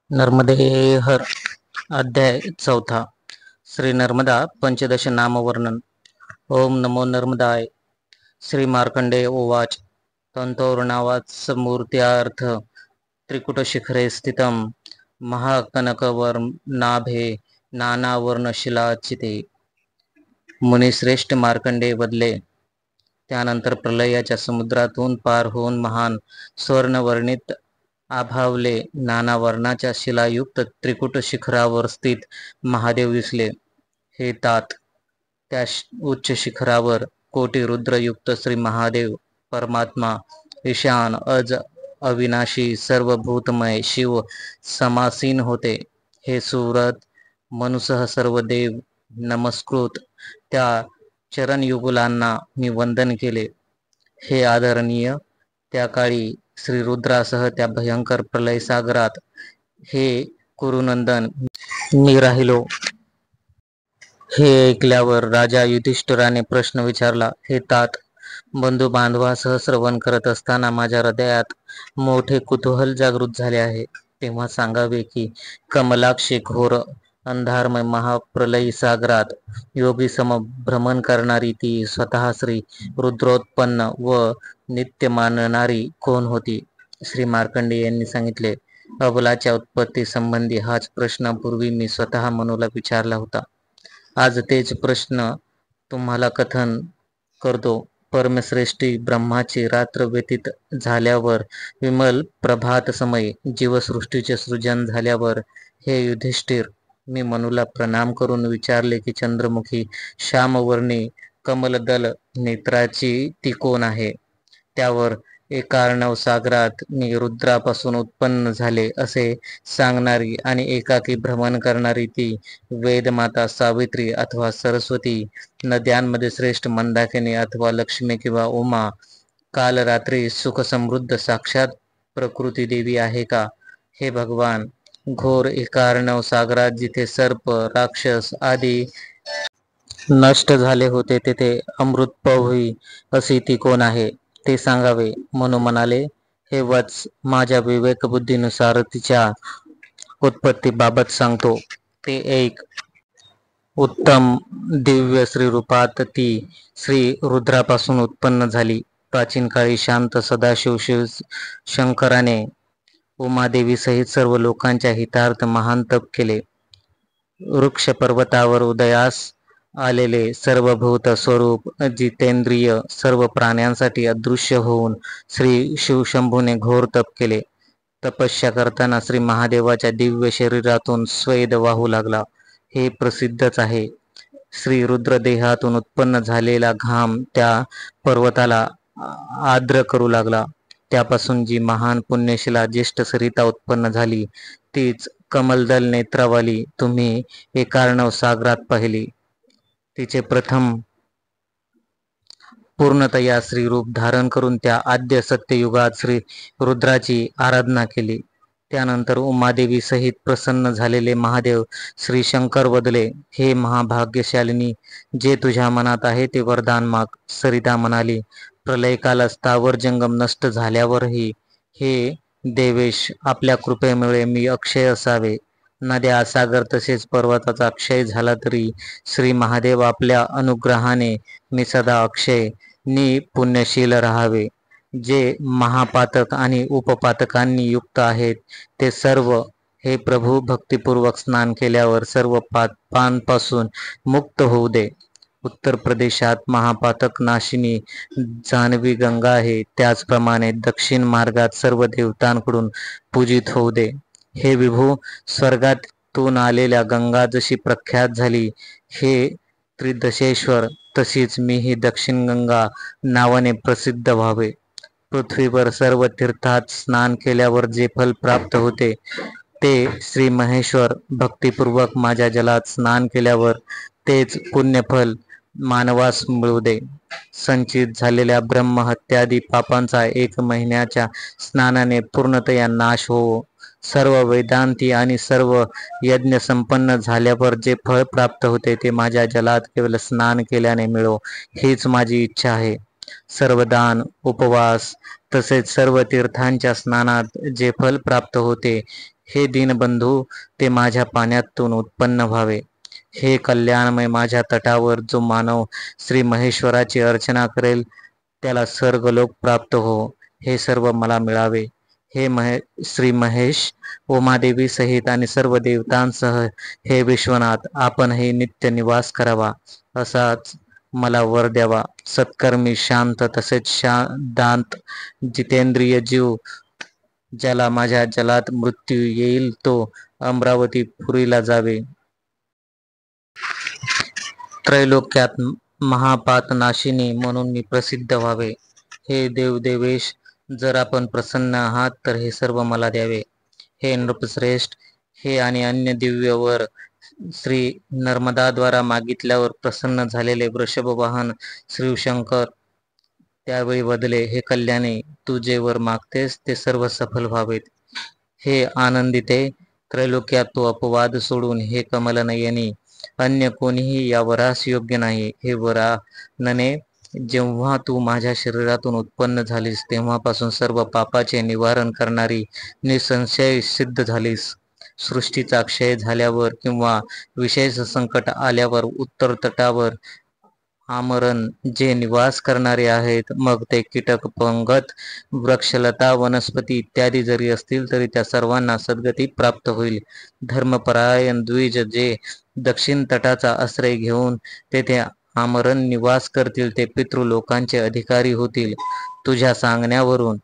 नर्मदे हर अध्याय 4 श्री नर्मदा पंचदश नामवर्णन। ओम नमो नर्मदाय। श्री मार्कंडेय उवाच तंतोर्णावात्समूर्त्यार्थ त्रिकुटशिखरे स्थितं महाकनकवर्णाभे नानावर्णशिलाचिते। मुनिश्रेष्ठ मार्कंडेय बदले त्यानंतर प्रलयाच्या समुद्रातून पार होऊन महान स्वर्णवर्णित आभावले नाना वर्णाच्या शिलायुक्त त्रिकुट शिखरावर स्थित महादेव दिसले। हे तात, त्या उच्च शिखरावर कोटी रुद्रयुक्त श्री महादेव परमात्मा ईशान अज अविनाशी सर्वभूतमय शिव समासीन होते। हे सुरत मनुसह सर्व देव नमस्कृत त्या चरणयुगुलांना मी वंदन केले। हे आदरणीय, त्या काळी श्री रुद्रासह त्या भयंकर प्रलय सागरात हे कुरुनंदन मी राहिलो। हे ऐकल्यावर राजा युधिष्ठिराने प्रश्न विचारला। हे तात, बंधू बांधवासह श्रवण करत असताना माझ्या हृदयात मोठे कुतूहल जागृत झाले आहे। तेव्हा सांगावे की कमलाक्षी घोर अंधारमय महाप्रलयी सागरात योगी सम भ्रमण करणारी ती स्वतः श्री रुद्रोत्पन्न व नित्य मानणारी कोण होती? श्री मार्कंडेय यांनी सांगितले, अबलाच्या उत्पत्ती संबंधी हाच प्रश्न पूर्वी मी स्वतः मनुला विचारला होता। आज तेच प्रश्न तुम्हाला कथन करतो। परमश्रेष्ठी ब्रह्माची रात्र व्यतीत झाल्यावर विमल प्रभात समय जीवसृष्टीचे सृजन झाल्यावर हे युधिष्ठिर, मी मनुला प्रणाम करून विचारले की चंद्रमुखी श्यामवर्णी कमलदल नेत्राची ती कोण आहे? त्यावर एकार्णव सागरात मी रुद्रापासून उत्पन्न झाले असे सांगणारी आणि एकाकी भ्रमण करणारी ती वेदमाता सावित्री अथवा सरस्वती, नद्यांमध्ये श्रेष्ठ मंदाकिनी अथवा लक्ष्मी किंवा उमा, काल रात्री सुखसमृद्ध साक्षात प्रकृती देवी आहे का? हे भगवान, घोर एकार्णव सागरात जिथे सर्प राक्षस आदी नष्ट झाले होते तेथे अमृतपवी अशी ती कोण आहे ते सांगावे। मनु म्हणाले, हे वत्स, माझ्या विवेकबुद्धीनुसार तिच्या उत्पत्तीबाबत सांगतो, ते ऐक। उत्तम दिव्य श्रीरूपात ती श्री रुद्रापासून उत्पन्न झाली। प्राचीन काळी शांत सदाशिव शिव शंकराने उमादेवी सहित सर्व लोकांच्या हितार्थ महान तप केले। वृक्ष पर्वतावर उदयास आलेले सर्वभूत स्वरूप जितेंद्रिय सर्व प्राण्यांसाठी अदृश्य होऊन श्री शिवशंभूने घोर तप केले। तपस्या करताना श्री महादेवाच्या दिव्य शरीरातून स्वेद वाहू लागला, हे प्रसिद्धच आहे। श्री रुद्र देहातून उत्पन्न झालेला घाम त्या पर्वताला आर्द्र करू लागला। त्यापासून जी महान पुण्यशिला ज्येष्ठ सरिता उत्पन्न झाली तीच कमलदल नेत्रावाली तुम्ही एकार्णव सागरात पाहिली। तिचे प्रथम पूर्णतया श्रीरूप धारण करून त्या आद्य सत्ययुगात श्री रुद्राची आराधना केली। त्यानंतर उमादेवी सहित प्रसन्न झालेले महादेव श्री शंकर वदले, हे महाभाग्यशालिनी, जे तुझ्या मनात आहे ते वरदान माग। सरिता म्हणाली, प्रलयकाल स्थावर जंगम नष्ट झाल्यावरही हे देवेश, आपल्या कृपेमुळे मी अक्षय असावे। नद्या सागर तसेच पर्वताचा क्षय झाला तरी श्री महादेव आपल्या अनुग्रहाने मी सदा अक्षय नि पुण्यशील राहावे। जे महापातक आणि उपपातकांनी युक्त आहेत ते सर्व हे प्रभू भक्तिपूर्वक स्नान केल्यावर सर्व पापांपासून मुक्त होऊ दे। उत्तर प्रदेशात महापातक नाशिनी जान्हवी गंगा आहे, त्याचप्रमाणे दक्षिण मार्गात सर्व देवतांकडून पूजित होऊ दे। हे विभू, स्वर्गातून आलेल्या गंगा जशी प्रख्यात झाली हे त्रिदशेश्वर, तशीच मी ही दक्षिण गंगा नावाने प्रसिद्ध व्हावे। पृथ्वीवर सर्व तीर्थात स्नान केल्यावर जे फल प्राप्त होते ते श्री महेश्वर भक्तिपूर्वक माझ्या जलात स्नान केल्यावर तेच पुण्यफल मानवास मिळू दे। संचित झालेल्या ब्रह्महत्यादी पापांचा 1 महिन्याच्या स्नानाने पूर्णतया नाश हो। सर्व वेदांती आणि सर्व यज्ञ संपन्न झाल्यावर जे फळ प्राप्त होते ते माझ्या जलात केवळ स्नान केल्याने मिळो, हीच माझी इच्छा आहे। सर्व दान, उपवास तसेच सर्व तीर्थांच्या स्नानात जे फल प्राप्त होते हे दीनबंधू, ते माझ्या पाण्यातून उत्पन्न व्हावे. हे कल्याणमय, माझ्या तटावर जो मानव श्री महेश्वराची अर्चना करेल त्याला स्वर्गलोक प्राप्त हो. हे सर्व मला मिळावे. हे श्री महेश, उमादेवी सहित आणि सर्व देवतांसह हे विश्वनाथ, आपणही नित्य निवास करावा, असाच मला वर द्यावा. सत्कर्मी, शांत तसेच दांत, जितेंद्रिय जीव, ज्याला माझ्या जलात मृत्यू येईल तो अमरावतीपुरीला जावे. त्रैलोक्यात महापातनाशिनी म्हणून मी प्रसिद्ध व्हावे. हे देवदेवेश, जर आपण प्रसन्न आहात तर हे सर्व मला द्यावे. हे नृपश्रेष्ठ, हे आणि अन्य दिव्य वर श्री नर्मदाद्वारा मागितल्यावर प्रसन्न झालेले वृषभवाहन शिवशंकर त्यावेळी बदले. हे कल्याणी, तू जे वर मागतेस ते सर्व सफल व्हावेत. हे आनंदिते, त्रैलोक्यात तू अपवाद सोडून हे कमलनयनी, अन्य कोणीही या वरास योग्य नाही. हे वरानने, जेव्हा तू माझ्या शरीरातून उत्पन्न झालीस तेव्हापासून सर्व पापाचे निवारण करणारी निसंशय सिद्ध झालीस. सृष्टीचा क्षय झाल्यावर किंवा विशेष संकट आल्यावर उत्तर तटावर आमरण जे निवास करणारे आहेत, मग ते कीटक, पंगत, वृक्षलता, वनस्पती इत्यादी जरी असतील तरी त्या सर्वांना सद्गती प्राप्त होईल. धर्मपरायण द्विज जे दक्षिण तटाचा आश्रय घेऊन तेथे आमरण निवास करतील ते पितृलोकांचे अधिकारी होतील. तुझ्या सांगण्यावरून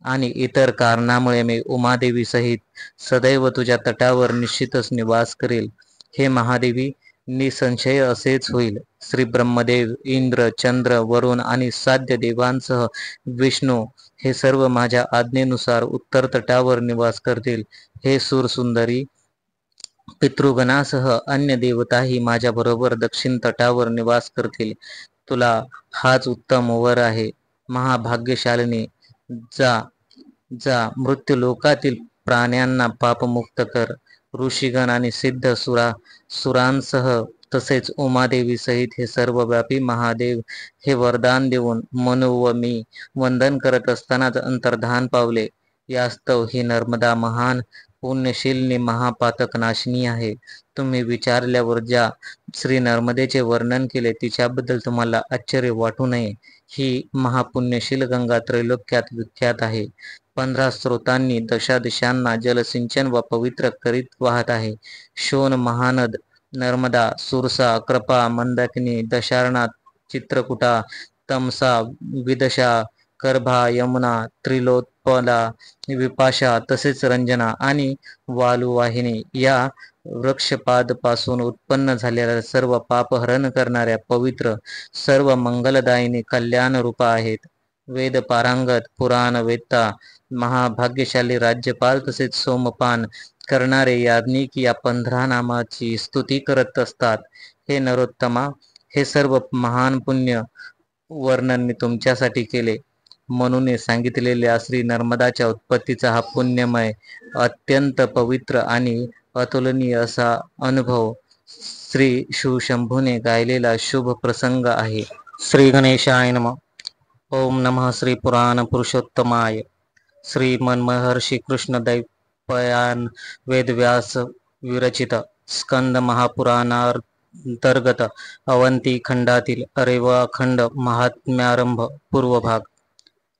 आणि इतर कारणामुळे मी उमादेवी सहित सदैव तुझ्या तटावर निश्चितच निवास करेल. हे महादेवी, निसंशय असेच होईल. श्री ब्रह्मदेव, इंद्र, चंद्र, वरुण आणि साध्य देवांसह विष्णू हे सर्व माझ्या आज्ञेनुसार उत्तर तटावर निवास करतील. हे सूरसुंदरी, पितृगणासह अन्य देवताही माझ्या बरोबर दक्षिण तटावर निवास करतील. तुला हाच उत्तम वर आहे. महाभाग्यशालिनी, जा जा, मृत्यूलोकातील प्राण्यांना पापमुक्त कर. ऋषीगण आणि सिद्ध सुरांसह तसेच उमादेवी सहित हे सर्वव्यापी महादेव हे वरदान देऊन मनु व मी वंदन करत असतानाच अंतर्धान पावले. यास्तव ही नर्मदा महान पुण्यशीलनी महापातक नाशिनी आहे. तुम्ही विचारल्यावर ज्या श्री नर्मदेचे वर्णन केले तिच्याबद्दल तुम्हाला आश्चर्य वाटू नये. ही महापुण्यशील गंगा त्रैलोक्यात विख्यात आहे. 15 स्रोतांनी दशादिशांना जलसिंचन व पवित्र करीत वाहत आहे. शोण, महानद, नर्मदा, सुरसा, कृपा, मंदाकिनी, दशार्णा, चित्रकूटा, तमसा, विदशा, करभा, यमुना, त्रिलोत्पला, विपाशा तसेच रंजना आणि वालुवाहिनी या वृक्षपादपासून उत्पन्न झालेल्या सर्व पापहरण करणाऱ्या पवित्र, सर्व मंगलदायिनी कल्याण रूपा आहेत. वेद पारांगत, पुराण वेत्ता, महाभाग्यशाली राज्यपाल तसेच सोमपान करणारे याज्ञिक या 15 नामाची स्तुती करत असतात. हे नरोत्तमा, हे सर्व महान पुण्य वर्णन मी तुमच्यासाठी केले. म्हणून सांगितलेल्या श्री नर्मदाच्या उत्पत्तीचा हा पुण्यमय, अत्यंत पवित्र आणि अतुलनीय असा अनुभव श्री शिवशंभूने गायलेला शुभ प्रसंग आहे. श्री गणेशाय नमः. ओम नमः श्री पुराण पुरुषोत्तमाय. श्री मनमहर्षी कृष्ण दैवयान वेदव्यास विरचित स्कंद महापुराणांतर्गत अवंती खंडातील अरेवाखंड महात्म्यारंभ पूर्व भाग.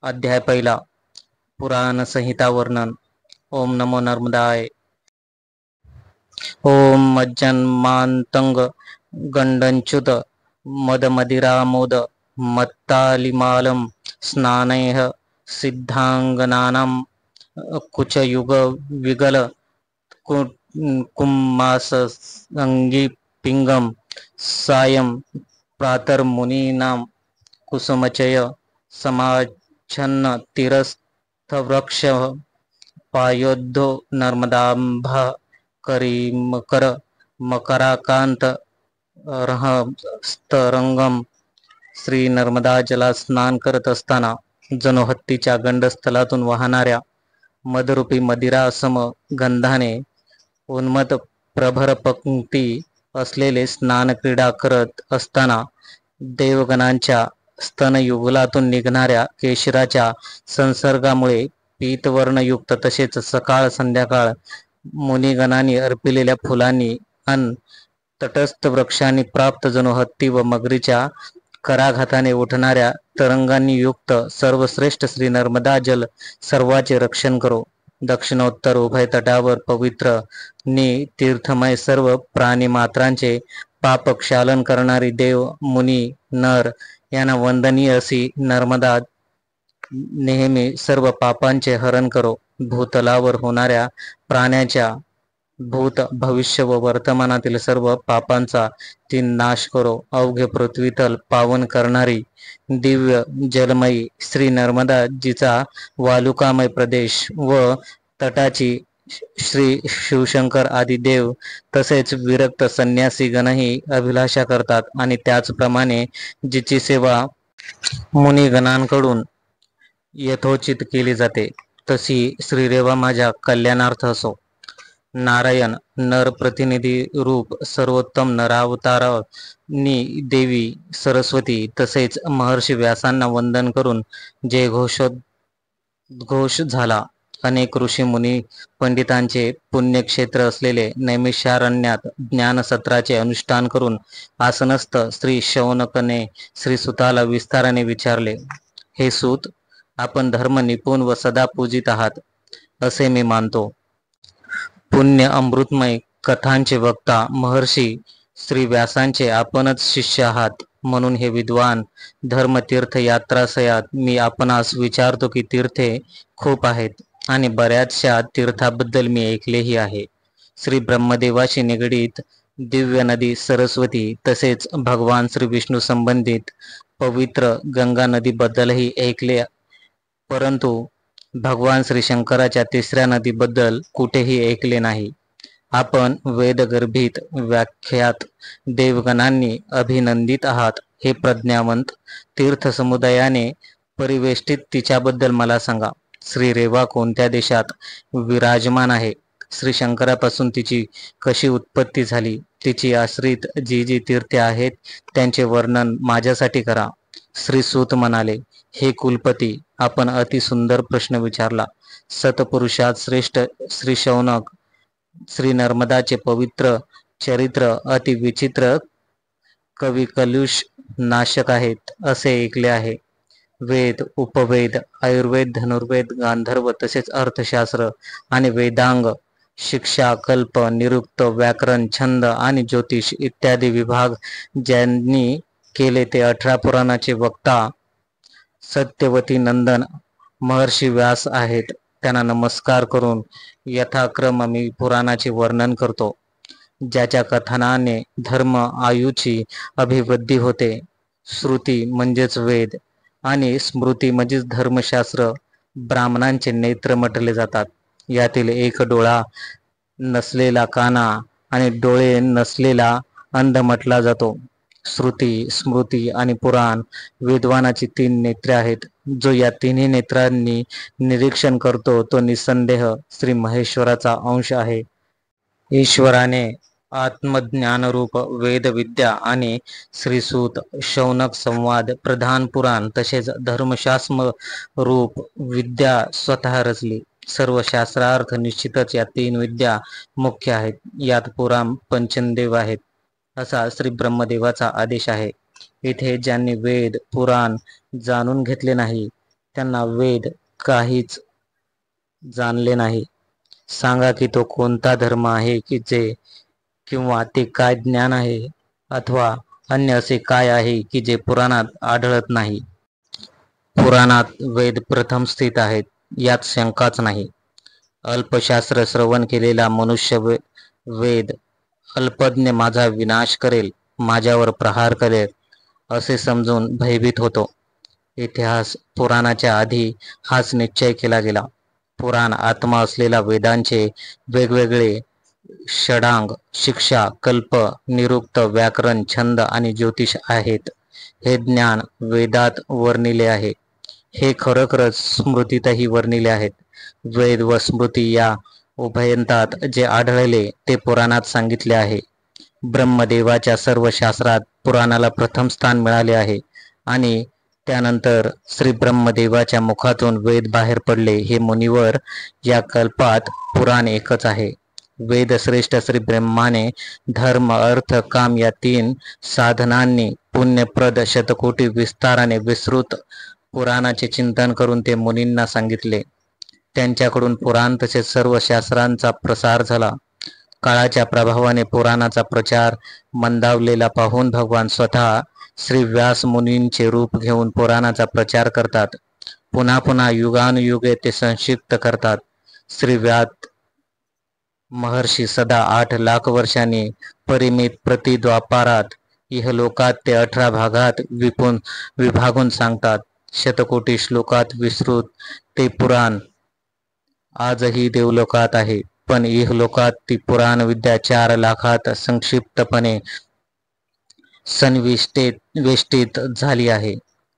अध्याय पहिला. पुराण संहिता वर्णन. ओम नमो नर्मदाय. ओम मज्जन्मांतंग गंडंच्युत मदमदिरामोद मत्तालिमालं स्नानैः सिद्धांगनानां कुचयुग विगल कुम्मासंगीपिंगम सायं प्रातर्मुनीनां कुसुमचय समाच्छन्न तीरस्थवृक्ष पायोद्धो नर्मदांभा करीमकर मकराकांत रहस्तरंगम. श्री नर्मदा जलात स्नान करत असताना जणू हत्तीच्या गंडस्थलातून वाहणाऱ्या मदरूपी मदिरा सम गंधाने उन्मत प्रभर पंक्ती असलेले स्नान क्रीडा करत असताना देवगणांच्या स्तनयुगलातून निघणाऱ्या केशराच्या संसर्गामुळे पीतवर्णयुक्त तसेच सकाळ संध्याकाळ मुनिगणांनी अर्पिलेल्या फुलांनी अन तटस्थ वृक्षांनी प्राप्त जणू हत्ती व मगरीच्या कराघाताने उठणाऱ्या तरंगांनी युक्त सर्वश्रेष्ठ श्री नर्मदा जल सर्वाचे रक्षण करो. दक्षिणोत्तर उभय तटावर पवित्र नि तीर्थमय सर्व प्राणी मात्रांचे पाप क्षालन करणारी देव मुनी नर यांना वंदनीय अशी नर्मदा नेहमी सर्व पापांचे हरण करो. भूतलावर होणाऱ्या प्राण्याच्या भूत भविष्य व वर्तमानातील सर्व पापांचा ती नाश करो. अवघे पृथ्वीतल पावन करणारी दिव्य जलमयी श्री नर्मदा जिचा वालुकामय प्रदेश व तटाची श्री शिवशंकर आदी देव तसेच विरक्त संन्यासी गणही अभिलाषा करतात आणि त्याचप्रमाणे जिची सेवा मुनिगणांकडून यथोचित केली जाते तशी श्रीरेवा माझ्या कल्याणार्थ असो. नारायण नर प्रतिनिधी रूप सर्वोत्तम नरावतारांनी देवी सरस्वती तसेच महर्षी व्यासांना वंदन करून जय घोष झाला. अनेक ऋषी मुनी पंडितांचे पुण्यक्षेत्र असलेले नैमिषारण्यात ज्ञानसत्राचे अनुष्ठान करून आसनस्थ श्री शौनकने श्री सुताला विस्ताराने विचारले, हे सूत, आपण धर्म निपुण व सदा पूजित आहात असे मी मानतो. पुण्य अमृतमय कथांचे वक्ता महर्षी श्री व्यासांचे आपणच शिष्य आहात. म्हणून हे विद्वान धर्मतीर्थ यात्राशयात मी आपणास विचारतो की तीर्थे खूप आहेत आणि बऱ्याचशा तीर्थाबद्दल मी ऐकलेही आहे. श्री ब्रह्मदेवाशी निगडीत दिव्य नदी सरस्वती तसेच भगवान श्री विष्णू संबंधित पवित्र गंगा नदीबद्दलही ऐकले, परंतु भगवान श्री शंकराच्या तिसऱ्या नदीबद्दल कुठेही ऐकले नाही. आपण वेदगर्भित व्याख्यात देवगणांनी अभिनंदित आहात. हे प्रज्ञावंत तीर्थसमुदायाने परिवेष्टित तिच्याबद्दल मला सांगा. श्री रेवा कोणत्या देशात विराजमान आहे? श्री शंकरापासून तिची कशी उत्पत्ती झाली? तिची आश्रित जी जी तीर्थे आहेत त्यांचे वर्णन माझ्यासाठी करा. श्री सूत म्हणाले, हे कुलपती, आपण अति सुंदर प्रश्न विचारला. सतपुरुषात श्रेष्ठ श्री शौनक श्री नर्मदाचे पवित्र चरित्र अति विचित्र कवी कलुष नाशक आहेत असे ऐकले आहे. वेद, उपवेद, आयुर्वेद, धनुर्वेद, गांधर्व तसेच अर्थशास्त्र आणि वेदांग, शिक्षा, कल्प, निरुक्त, व्याकरण, छंद आणि ज्योतिष इत्यादी विभाग ज्यांनी केले ते 18 पुराणाचे वक्ता सत्यवती नंदन महर्षी व्यास आहेत. त्यांना नमस्कार करून यथाक्रम मी पुराणाचे वर्णन करतो. ज्याच्या कथनाने धर्म आयुची अभिवृद्धी होते. श्रुती म्हणजेच वेद आणि स्मृती म्हणजेच धर्मशास्त्र ब्राह्मणांचे नेत्र म्हटले जातात. यातील एक डोळा नसलेला काना आणि डोळे नसलेला अंध म्हटला जातो. श्रुती, स्मृती आणि पुराण विद्वानाची 3 नेत्रे आहेत. जो या तिन्ही नेत्रांनी निरीक्षण करतो तो निसंदेह श्री महेश्वराचा अंश आहे. ईश्वराने आत्मज्ञानरूप वेदविद्या आणि श्रीसूत, शौनक संवाद, प्रधान पुराण तसेच धर्मशास्त्र रूप विद्या स्वतः रचली. सर्व शास्त्रार्थ निश्चितच या 3 विद्या मुख्य आहेत. यात पुराण पंचदेव आहेत असा श्री ब्रह्मदेवाचा आदेश आहे. इथे ज्यांनी वेद पुराण जाणून घेतले नाही त्यांना वेद काहीच जाणले नाही. सांगा की तो कोणता धर्म आहे की जे किंवा ते काय ज्ञान आहे अथवा अन्य असे काय आहे की जे पुराणात आढळत नाही. पुराणात वेद प्रथम स्थित आहेत यात शंकाच नाही. अल्पशास्त्र श्रवण केलेला मनुष्य वेद अल्पज्ञ माझा विनाश करेल, माझ्यावर प्रहार करेल असे समजून भयभीत होतो. इतिहास पुराणाच्या आधी हाच निश्चय केला गेला. पुराण आत्मा असलेला वेदांचे वेगवेगळे षडांग शिक्षा, कल्प, निरुक्त, व्याकरण, छंद आणि ज्योतिष आहेत. हे ज्ञान वेदात वर्णिले आहे. हे खरोखरच स्मृतीतही वर्णिले आहेत. वेद व स्मृती या उभयंतात जे आढळले ते पुराणात सांगितले आहे. ब्रह्मदेवाच्या सर्व शास्त्रात पुराणाला प्रथम स्थान मिळाले आहे आणि त्यानंतर श्री ब्रह्मदेवाच्या मुखातून वेद बाहेर पडले. हे मुनिवर, या कल्पात पुराण एकच आहे. वेदश्रेष्ठ श्री ब्रह्माने धर्म अर्थ काम या 3 साधनांनी पुण्यप्रद शतकोटी विस्ताराने विस्तृत पुराणाचे चिंतन करून ते मुनींना सांगितले. त्यांच्याकडून पुराण तसेच सर्व शास्त्रांचा प्रसार झाला. काळाच्या प्रभावाने पुराणाचा प्रचार मंदावलेला पाहून भगवान स्वतः श्री व्यास मुनींचे रूप घेऊन पुराणाचा प्रचार करतात. पुन्हा पुन्हा युगानुयुगे ते संक्षिप्त करतात. श्री व्यास महर्षी सदा 8 लाख वर्षांनी परिमित प्रतिद्वापारात इहलोकात ते 18 भागात विभागून सांगतात. शतकोटी श्लोकात विस्तृत ते पुराण आजही देवलोकात आहे, पण इहलोकात ती पुराण विद्या 4 लाखात संक्षिप्तपणे वेष्टित झाली आहे.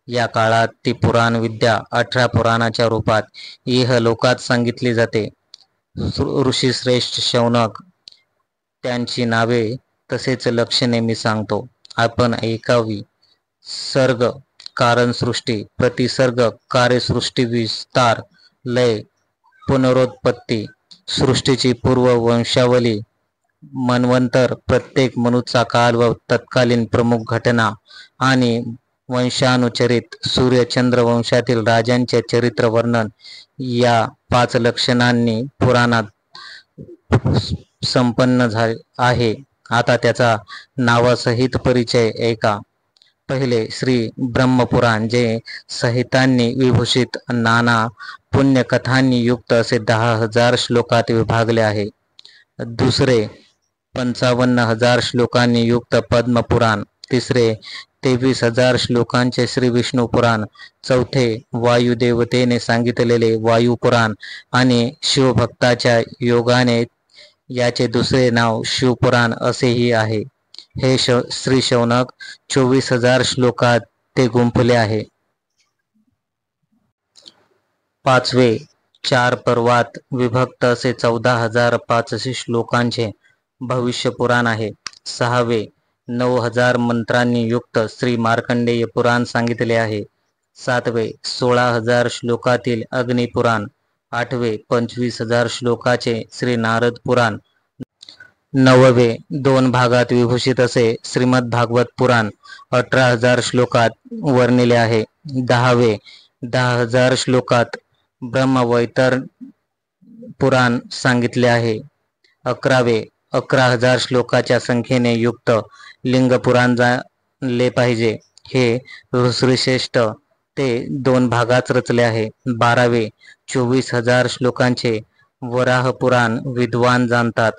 या काळात ती पुराण विद्या 18 पुराणाच्या रूपात इहलोकात सांगितली जाते. ऋषीश्रेष्ठ शौनक त्यांची नावे तसेच लक्षणे मी सांगतो. आपण ऐकावी. सर्ग कारण सृष्टी, प्रतिसर्ग कार्यसृष्टी, विस्तार, लय, पुनरोत्पत्ती, सृष्टीची पूर्व वंशावली, मन्वंतर, प्रत्येक मनुचा काल व तत्कालीन प्रमुख घटना आणि वंशानुचरित, सूर्य चंद्र वंशातील राजांचे चरित्र वर्णन या 5 लक्षणांनी पुराणात संपन्न आहे. आता त्याचा नावासहित परिचय ऐका. पहिले श्री ब्रह्मपुराण, जे संहितांनी विभूषित नाना पुण्यकथांनी युक्त असे 10,000 श्लोकात विभागले आहे. दुसरे 55,000 श्लोकांनी युक्त पद्मपुराण. तिसरे 23,000 श्लोकांचे श्री विष्णू पुराण. चौथे वायुदेवतेने सांगितलेले वायुपुराण आणि शिवभक्ताच्या योगाने याचे दुसरे नाव शिवपुराण असेही आहे. हे श्री शौनक 24,000 श्लोकात ते गुंफले आहे. पाचवे 4 पर्वात विभक्त असे 14,500 श्लोकांचे भविष्य पुराण आहे. सहावे 9,000 मंत्रांनी युक्त श्री मार्कंडेय पुराण सांगितले आहे. सातवे 16,000 श्लोकातील अग्निपुराण. आठवे 25,000 श्लोकाचे श्री नारद पुराण. नववे 2 भागात विभूषित असे श्रीमद भागवत पुराण 18,000 श्लोकात वर्णिले आहे. दहावे 10,000 श्लोकात ब्रह्मवैवर्त पुराण सांगितले आहे. अकरावे 11,000 श्लोकाच्या संख्येने युक्त लिंग पुराण जाणले पाहिजे. हे ऋषीश्रेष्ठ ते 2 भागात रचले आहे. बारावे 24,000 श्लोकांचे वराह पुराण विद्वान जाणतात,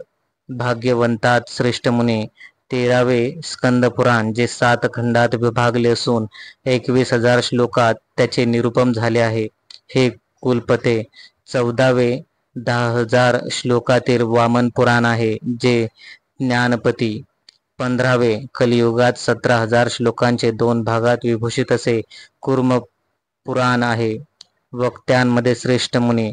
भाग्यवंतात श्रेष्ठ मुनी. 13वे स्कंद पुराण, जे 7 खंडात विभागले असून 21,000 श्लोकात त्याचे निरूपण झाले आहे. हे कुलपते. 14वे 10,000 श्लोकातील वामन पुराण आहे, जे ज्ञानपती. 15वे कलियुगात 17,000 श्लोकांचे 2 भागात विभूषित असे कूर्म पुराण आहे, वक्त्यांमध्ये श्रेष्ठ मुनी.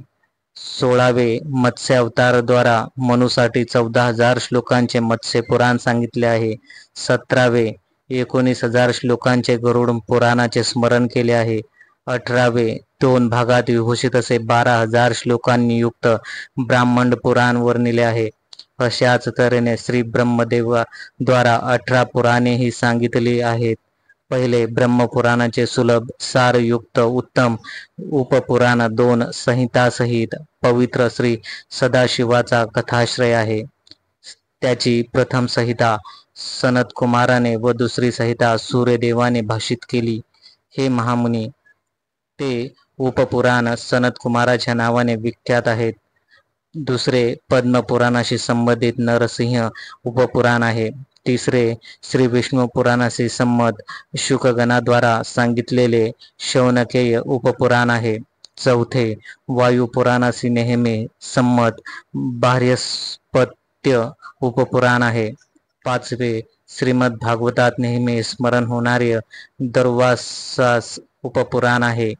16वे मत्स्य अवताराद्वारा मनुसाठी 14,000 श्लोकांचे मत्स्य पुराण सांगितले आहे. 17वे 19,000 श्लोकांचे गरुड पुराणाचे स्मरण केले आहे. 18वे 2 भागात विभूषित असे 12,000 श्लोकांनी युक्त ब्राह्मण पुराण वर्णिले आहे. अशाच तऱ्हेने श्री ब्रह्मदेवाद्वारा 18 पुराणेही सांगितली आहेत. पहिले ब्रह्मपुराणाचे सुलभ सारयुक्त उत्तम उपपुराण 2 संहितासहित पवित्र श्री सदाशिवाचा कथाश्रय आहे. त्याची प्रथम संहिता सनतकुमाराने व दुसरी संहिता सूर्यदेवाने भाषित केली. हे महामुनी, ते उपपुराण सनतकुमाराच्या नावाने विख्यात आहेत. दुसरे पद्मपुराणाशी संबंधित नरसिंह उपपुराण आहे. तिसरे श्री विष्णू पुराणाशी संमत शुकगणाद्वारा सांगितलेले शौनकेय उपपुराण आहे. चौथे वायुपुराणाशी नेहमी संमत बाह्यस्पत्य उपपुराण आहे. पाचवे श्रीमद भागवतात नेहमी स्मरण होणारे दर्वासास उपपुराण आहे.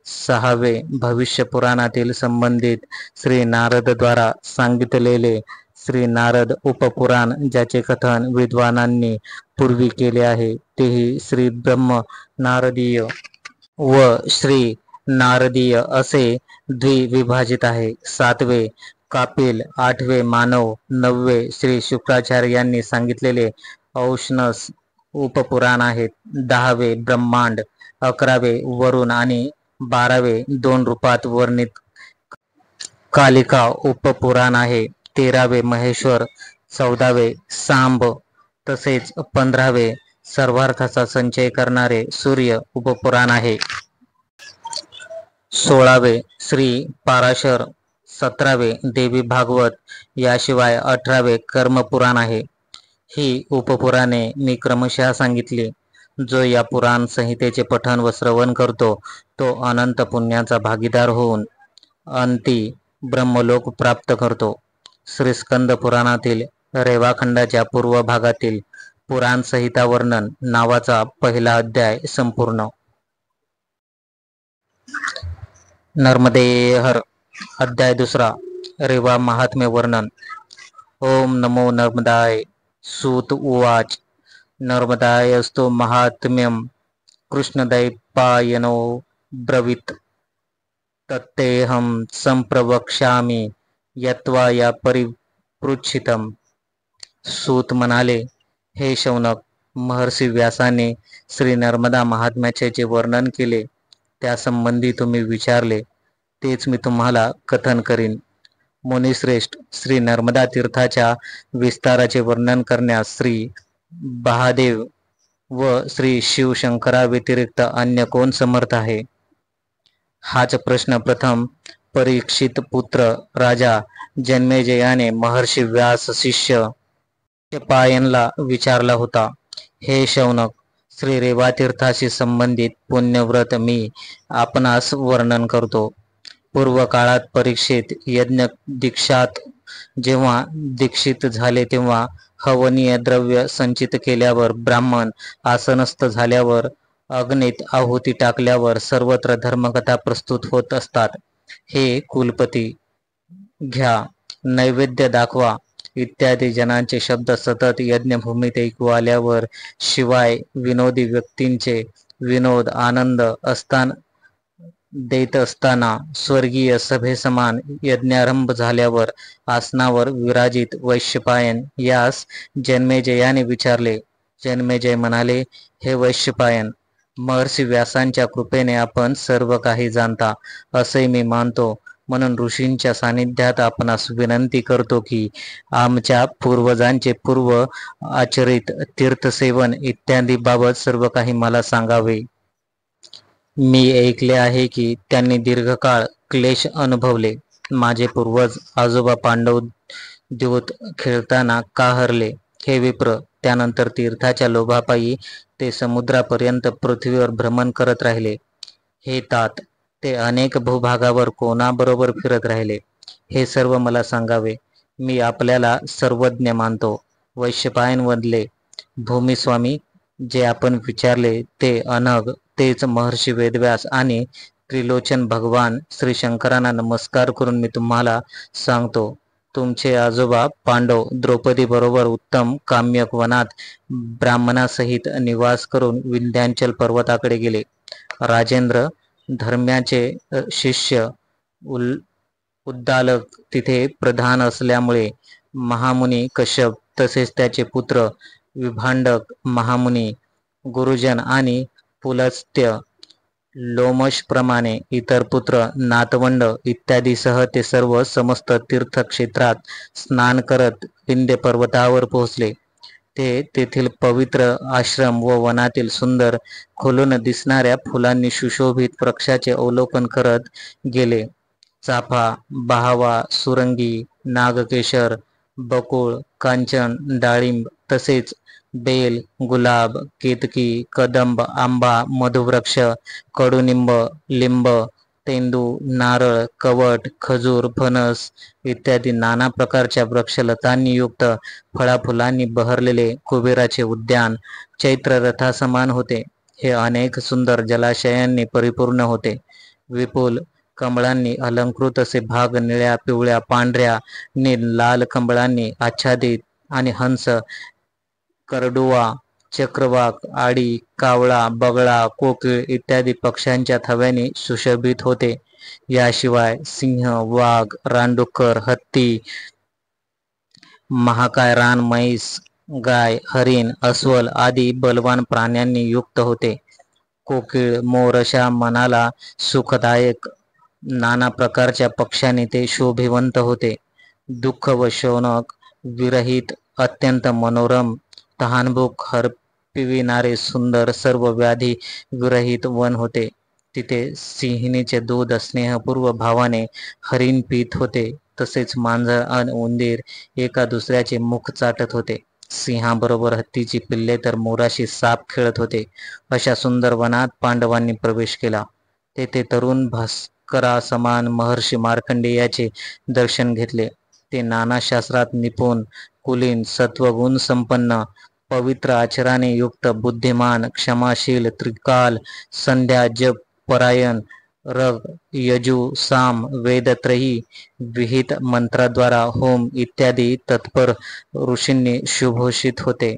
सहावे भविष्य पुराणातील संबंधित श्री नारदद्वारा सांगितलेले श्री नारद उपपुराण, ज्याचे कथन विद्वानांनी पूर्वी केले आहे, तेही श्री ब्रह्म नारदीय व श्री नारदीय असे द्विविभाजित आहे. सातवे कापिल 8वे, मानव 9वे, श्री शुक्राचार्य यांनी सांगितलेले औष्णस उपपुराण आहेत. 10वे ब्रह्मांड, 11वे वरुण आणि 12वे 2 रूपात वर्णित कालिका उपपुराण आहे. 13वे महेश्वर, 14वे सांब, तसेच 15वे सर्वार्थाचा संचय करणारे सूर्य उपपुराण आहे. 16वे श्री पाराशर, 17वे देवी भागवत, याशिवाय 18वे कर्मपुराण आहे. ही उपपुराणे मी क्रमशः सांगितली. जो या पुराण संहितेचे पठण व श्रवण करतो तो अनंत पुण्याचा भागीदार होऊन अंती ब्रह्मलोक प्राप्त करतो. श्री स्कंद पुराणातील रेवाखंडाच्या पूर्व भागातील पुराण संहिता वर्णन नावाचा पहिला अध्याय संपूर्ण. नर्मदे हर. अध्याय दुसरा. रेवा महात्म्य वर्णन. ओम नमो नर्मदाय. सूत उवाच. नर्मदायस्तु महात्म्यम कृष्णदैपायनो ब्रवीत तत्तेऽहं संप्रवक्ष्यामि यत्वा या परिपृच्छितम. सूत म्हणाले, हे शौनक, महर्षी व्यासाने श्री नर्मदा महात्म्याचे जे वर्णन केले त्यासंबंधी तुम्ही विचारले तेच मी तुम्हाला कथन करीन. मुनिश्रेष्ठ, श्री नर्मदा तीर्थाच्या विस्ताराचे वर्णन करण्यास श्री महादेव व श्री शिवशंकरा व्यतिरिक्त अन्य कोण समर्थ आहे? हाच प्रश्न प्रथम परीक्षित पुत्र राजा जन्मेजयाने महर्षी व्यास शिष्य पायनला विचारला होता. हे शौनक, श्री रेवातीर्थाशी संबंधित पुण्यव्रत मी आपणास वर्णन करतो. पूर्व काळात परीक्षित यज्ञ दीक्षात जेव्हा दीक्षित झाले तेव्हा हवनीय द्रव्य संचित केल्यावर, ब्राह्मण आसनस्थ झाल्यावर, अग्नीत आहुती टाकल्यावर सर्वत्र धर्मकथा प्रस्तुत होत असतात. हे कुलपती, घ्या, नैवेद्य दाखवा इत्यादी जनांचे शब्द सतत यज्ञभूमीत ऐकू आल्यावर, शिवाय विनोदी व्यक्तींचे विनोद आनंद देत असताना, स्वर्गीय सभेसमान यज्ञारंभ झाल्यावर आसनावर विराजित वैश्यपायन यास जन्मेजयाने विचारले. जन्मेजय म्हणाले, हे वैश्यपायन, महर्षी व्यासांच्या कृपेने आपण सर्व काही जाणता असे मी मानतो. म्हणून ऋषींच्या सानिध्यात आपणास विनंती करतो की आमच्या पूर्वजांचे पूर्व आचरित तीर्थसेवन इत्यादी बाबत सर्व काही मला सांगावे. मी ऐकले आहे की त्यांनी दीर्घकाळ क्लेश अनुभवले. माझे पूर्वज आजोबा पांडव द्यूत खेळताना का हरले? हे विप्र, त्यानंतर तीर्थाच्या लोभापायी ते समुद्रापर्यंत पृथ्वीवर भ्रमण करत राहिले. हे तात, ते अनेक भूभागावर कोणाबरोबर फिरत राहिले? हे सर्व मला सांगावे. मी आपल्याला सर्वज्ञ मानतो. वैश्यपायन वदले, भूमिस्वामी, जे आपण विचारले ते अनग तेच महर्षी वेदव्यास आणि त्रिलोचन भगवान श्री शंकरांना नमस्कार करून मी तुम्हाला सांगतो. तुमचे आजोबा पांडव द्रौपदी बरोबर उत्तम काम्यक वनात ब्राह्मणासहित निवास करून विंध्यांचल पर्वताकडे गेले. राजेंद्र धर्म्याचे शिष्य उद्दालक तिथे प्रधान असल्यामुळे महामुनी कश्यप तसेच त्याचे पुत्र विभांडक महामुनी, गुरुजन आणि पुलस्त्य लोमशप्रमाणे इतर पुत्र नातवंड इत्यादीसह ते सर्व समस्त तीर्थक्षेत्रात स्नान करत विंध्य पर्वतावर पोहोचले. ते तेथील पवित्र आश्रम व वनातील सुंदर खोलून दिसणाऱ्या फुलांनी सुशोभित वृक्षाचे अवलोकन करत गेले. चाफा, बहावा, सुरंगी, नागकेशर, बकुळ, कांचन, डाळिंब तसेच बेल, गुलाब, केतकी, कदंब, आंबा, मधुवृक्ष, कडुनिंब, लिंब, तेंदू, नारळ, कवट, खजूर, फणस इत्यादी नाना प्रकारच्या वृक्षलतांनी युक्त फळाफुलांनी बहरलेले कुबेराचे उद्यान चैत्र रथासमान होते. हे अनेक सुंदर जलाशयांनी परिपूर्ण होते. विपुल कमळांनी अलंकृत असे भाग निळ्या, पिवळ्या, पांढऱ्या, नील, लाल कमळांनी आच्छादित आणि हंस, करडुवा, चक्रवाक, आडी, कावळा, बगळा, कोकिळ इत्यादी पक्ष्यांच्या थव्यानी सुशोभित होते. याशिवाय सिंह, वाघ, रानडुक्कर, हत्ती, महाकाय रान म्हैस, गाय, हरिण, अस्वल आदी बलवान प्राण्यांनी युक्त होते. कोकिळ, मोर अशा मनाला सुखदायक नाना प्रकारच्या पक्ष्यांनी ते शोभिवंत होते. दुःख व शौनक विरहित अत्यंत मनोरम, तहानभूक हरपिविणारे सुंदर, सर्व व्याधी विरहित वन होते. तिथे सिंहिणीचे दूध स्नेहपूर्व भावाने हरिण पीत होते. तसेच मांजर आणि उंदीर एका दुसऱ्याचे मुख चाटत होते. सिंहाबरोबर हत्तीची पिल्ले तर मोराशी साप खेळत होते. अशा सुंदर वनात पांडवांनी प्रवेश केला. तेथे तरुण भास्करा समान महर्षी मार्कंडेयाचे दर्शन घेतले. ते नाना शास्त्रात निपुण, कुलीन, सत्वगुण संपन्न, पवित्र आचराने युक्त, बुद्धिमान, क्षमाशील, त्रिकाल संध्या जप परायण, रग, यजु, साम, वेदत्रयी विहित मंत्राद्वारा होम इत्यादी तत्पर ऋषींनी सुभूषित होते.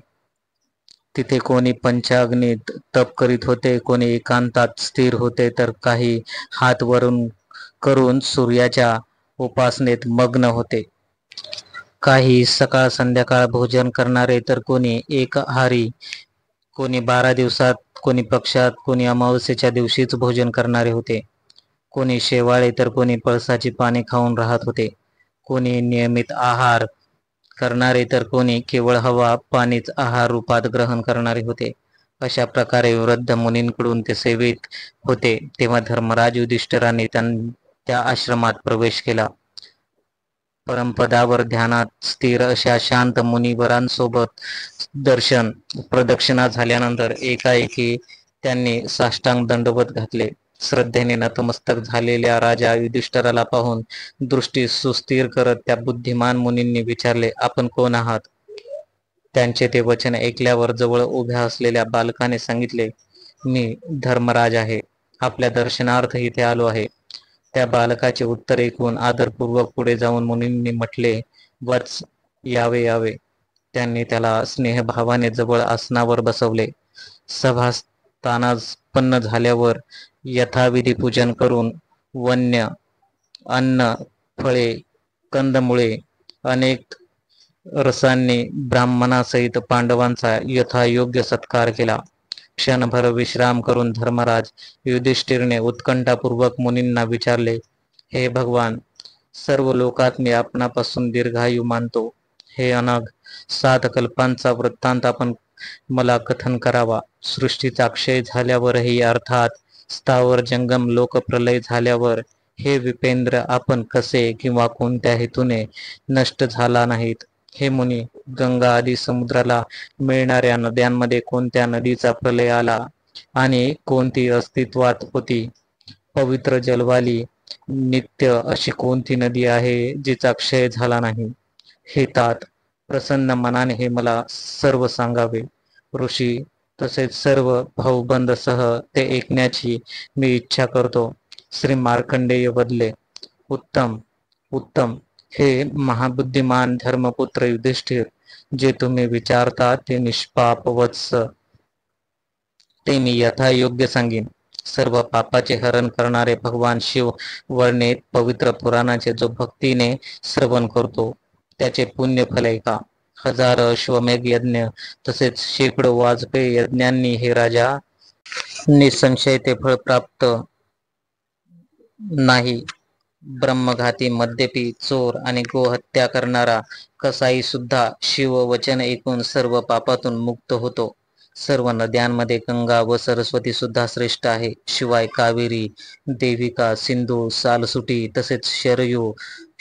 तिथे कोणी पंचाग्नीत तप करीत होते, कोणी एकांतात स्थिर होते, तर काही हात वरून करून सूर्याच्या उपासनेत मग्न होते. काही सकाळ संध्याकाळ भोजन करणारे, तर कोणी एकहारी, कोणी 12 दिवसात, कोणी पक्षात, कोणी अमावस्येच्या दिवशीच भोजन करणारे होते. कोणी शेवाळे तर कोणी पळसाची पाने खाऊन राहत होते. कोणी नियमित आहार करणारे तर कोणी केवळ हवा पाणीच आहार रूपात ग्रहण करणारे होते. अशा प्रकारे वृद्ध मुनींकडून ते सेवित होते. तेव्हा धर्मराज युधिष्ठिराने त्या आश्रमात प्रवेश केला. परमपदावर ध्यानात स्थिर अशा शांत मुनिवरांसोबत दर्शन प्रदक्षिणा झाल्यानंतर एकाएकी त्यांनी साष्टांग दंडवत घातले. श्रद्धेने नतमस्तक झालेल्या राजा युधिष्ठिराला पाहून दृष्टी सुस्थिर करत त्या बुद्धिमान मुनींनी विचारले, आपण कोण आहात? त्यांचे ते वचन ऐकल्यावर जवळ उभ्या असलेल्या बालकाने सांगितले, मी धर्मराज आहे, आपल्या दर्शनार्थ इथे आलो आहे. त्या बालकाचे उत्तर ऐकून आदरपूर्वक पुढे जाऊन मुनींनी म्हटले, वत्स, यावे यावे. त्यांनी त्याला स्नेहभावाने जवळ आसनावर बसवले. सभास्थानापन्न झाल्यावर यथाविधी पूजन करून वन्य अन्न, फळे, कंदमुळे अनेक रसांनी ब्राह्मणासहित पांडवांचा यथायोग्य सत्कार केला. क्षणभर विश्राम करून धर्मराज युधिष्ठिरने उत्कंठापूर्वक मुनींना विचारले, हे भगवान, सर्व लोकात मी आपणापासून दीर्घायू मानतो. हे अनघ 7 कल्पांचा वृत्तांत आपण मला कथन करावा. सृष्टीचा क्षय झाल्यावरही, अर्थात स्थावर जंगम लोकप्रलय झाल्यावर, हे विपेंद्र, आपण कसे किंवा कोणत्या हेतूने नष्ट झाला नाहीत. हे मुनी, गंगा आदी समुद्राला मिळणाऱ्या नद्यांमध्ये कोणत्या नदीचा प्रलय आला आणि कोणती अस्तित्वात होती? पवित्र जलवाली नित्य अशी कोणती नदी आहे जिचा क्षय झाला नाही? हे तात, प्रसन्न मनाने हे मला सर्व सांगावे. ऋषी तसेच सर्व भाऊबंदसह ते ऐकण्याची मी इच्छा करतो. श्री मार्कंडेय बदले, उत्तम उत्तम. हे महाबुद्धिमान धर्मपुत्र युधिष्ठिर, जे तुम्ही विचारता ते निष्पाप वत्स, ते मी यथायोग्य सांगेन. सर्व पापाचे हरण करणारे भगवान शिव वर्णित पवित्र पुराणाचे जो भक्तीने श्रवण करतो त्याचे पुण्य फल ऐका. 1000 अश्वमेघ यज्ञ तसेच शेकडो वाजपेयी यज्ञांनी हे राजा निसंशय ते फळ प्राप्त नाही. ब्रह्मघाती, मद्यपी, चोर आणि गोहत्या करणारा कसाई सुद्धा शिव वचन ऐकून सर्व पापातून मुक्त होतो. सर्व नद्यांमध्ये गंगा व सरस्वती सुद्धा श्रेष्ठ आहे. शिवाय कावेरी, देविका, सिंधू, सालसुटी तसेच शरयू,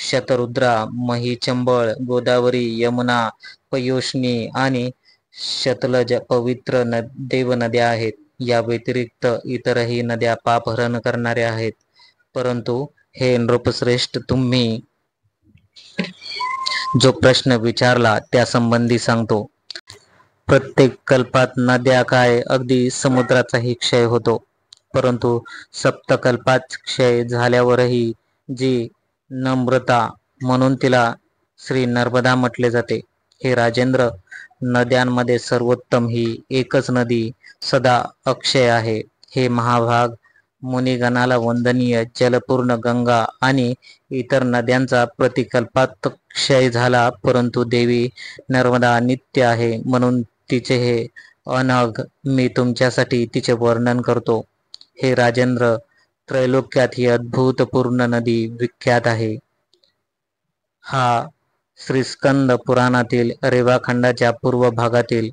शतरुद्रा, महीचंबळ, गोदावरी, यमुना, पयोष्णी आणि शतलज पवित्र देवनद्या आहेत. या व्यतिरिक्त इतरही नद्या पापहरण करणाऱ्या आहेत. परंतु हे नृपश्रेष्ठ, तुम्ही जो प्रश्न विचारला त्या संबंधी सांगतो. प्रत्येक कल्पात नद्या काय, अगदी समुद्राचाही क्षय होतो. परंतु सप्तकल्पात क्षय झाल्यावरही जी नम्रता म्हणून तिला श्री नर्मदा म्हटले जाते. हे राजेंद्र, नद्यांमध्ये सर्वोत्तम ही एकच नदी सदा अक्षय आहे. हे महाभाग, मुनिगणाला वंदनीय जलपूर्ण गंगा आणि इतर नद्यांचा प्रतिकल्पात क्षय झाला, परंतु देवी नर्मदा नित्य आहे, म्हणून तिचे हे अनघ मी तुमच्यासाठी तिचे वर्णन करतो. हे राजेंद्र, त्रैलोक्यात ही अद्भुतपूर्ण नदी विख्यात आहे. हा श्रीस्कंद पुराणातील रेवाखंडाच्या पूर्व भागातील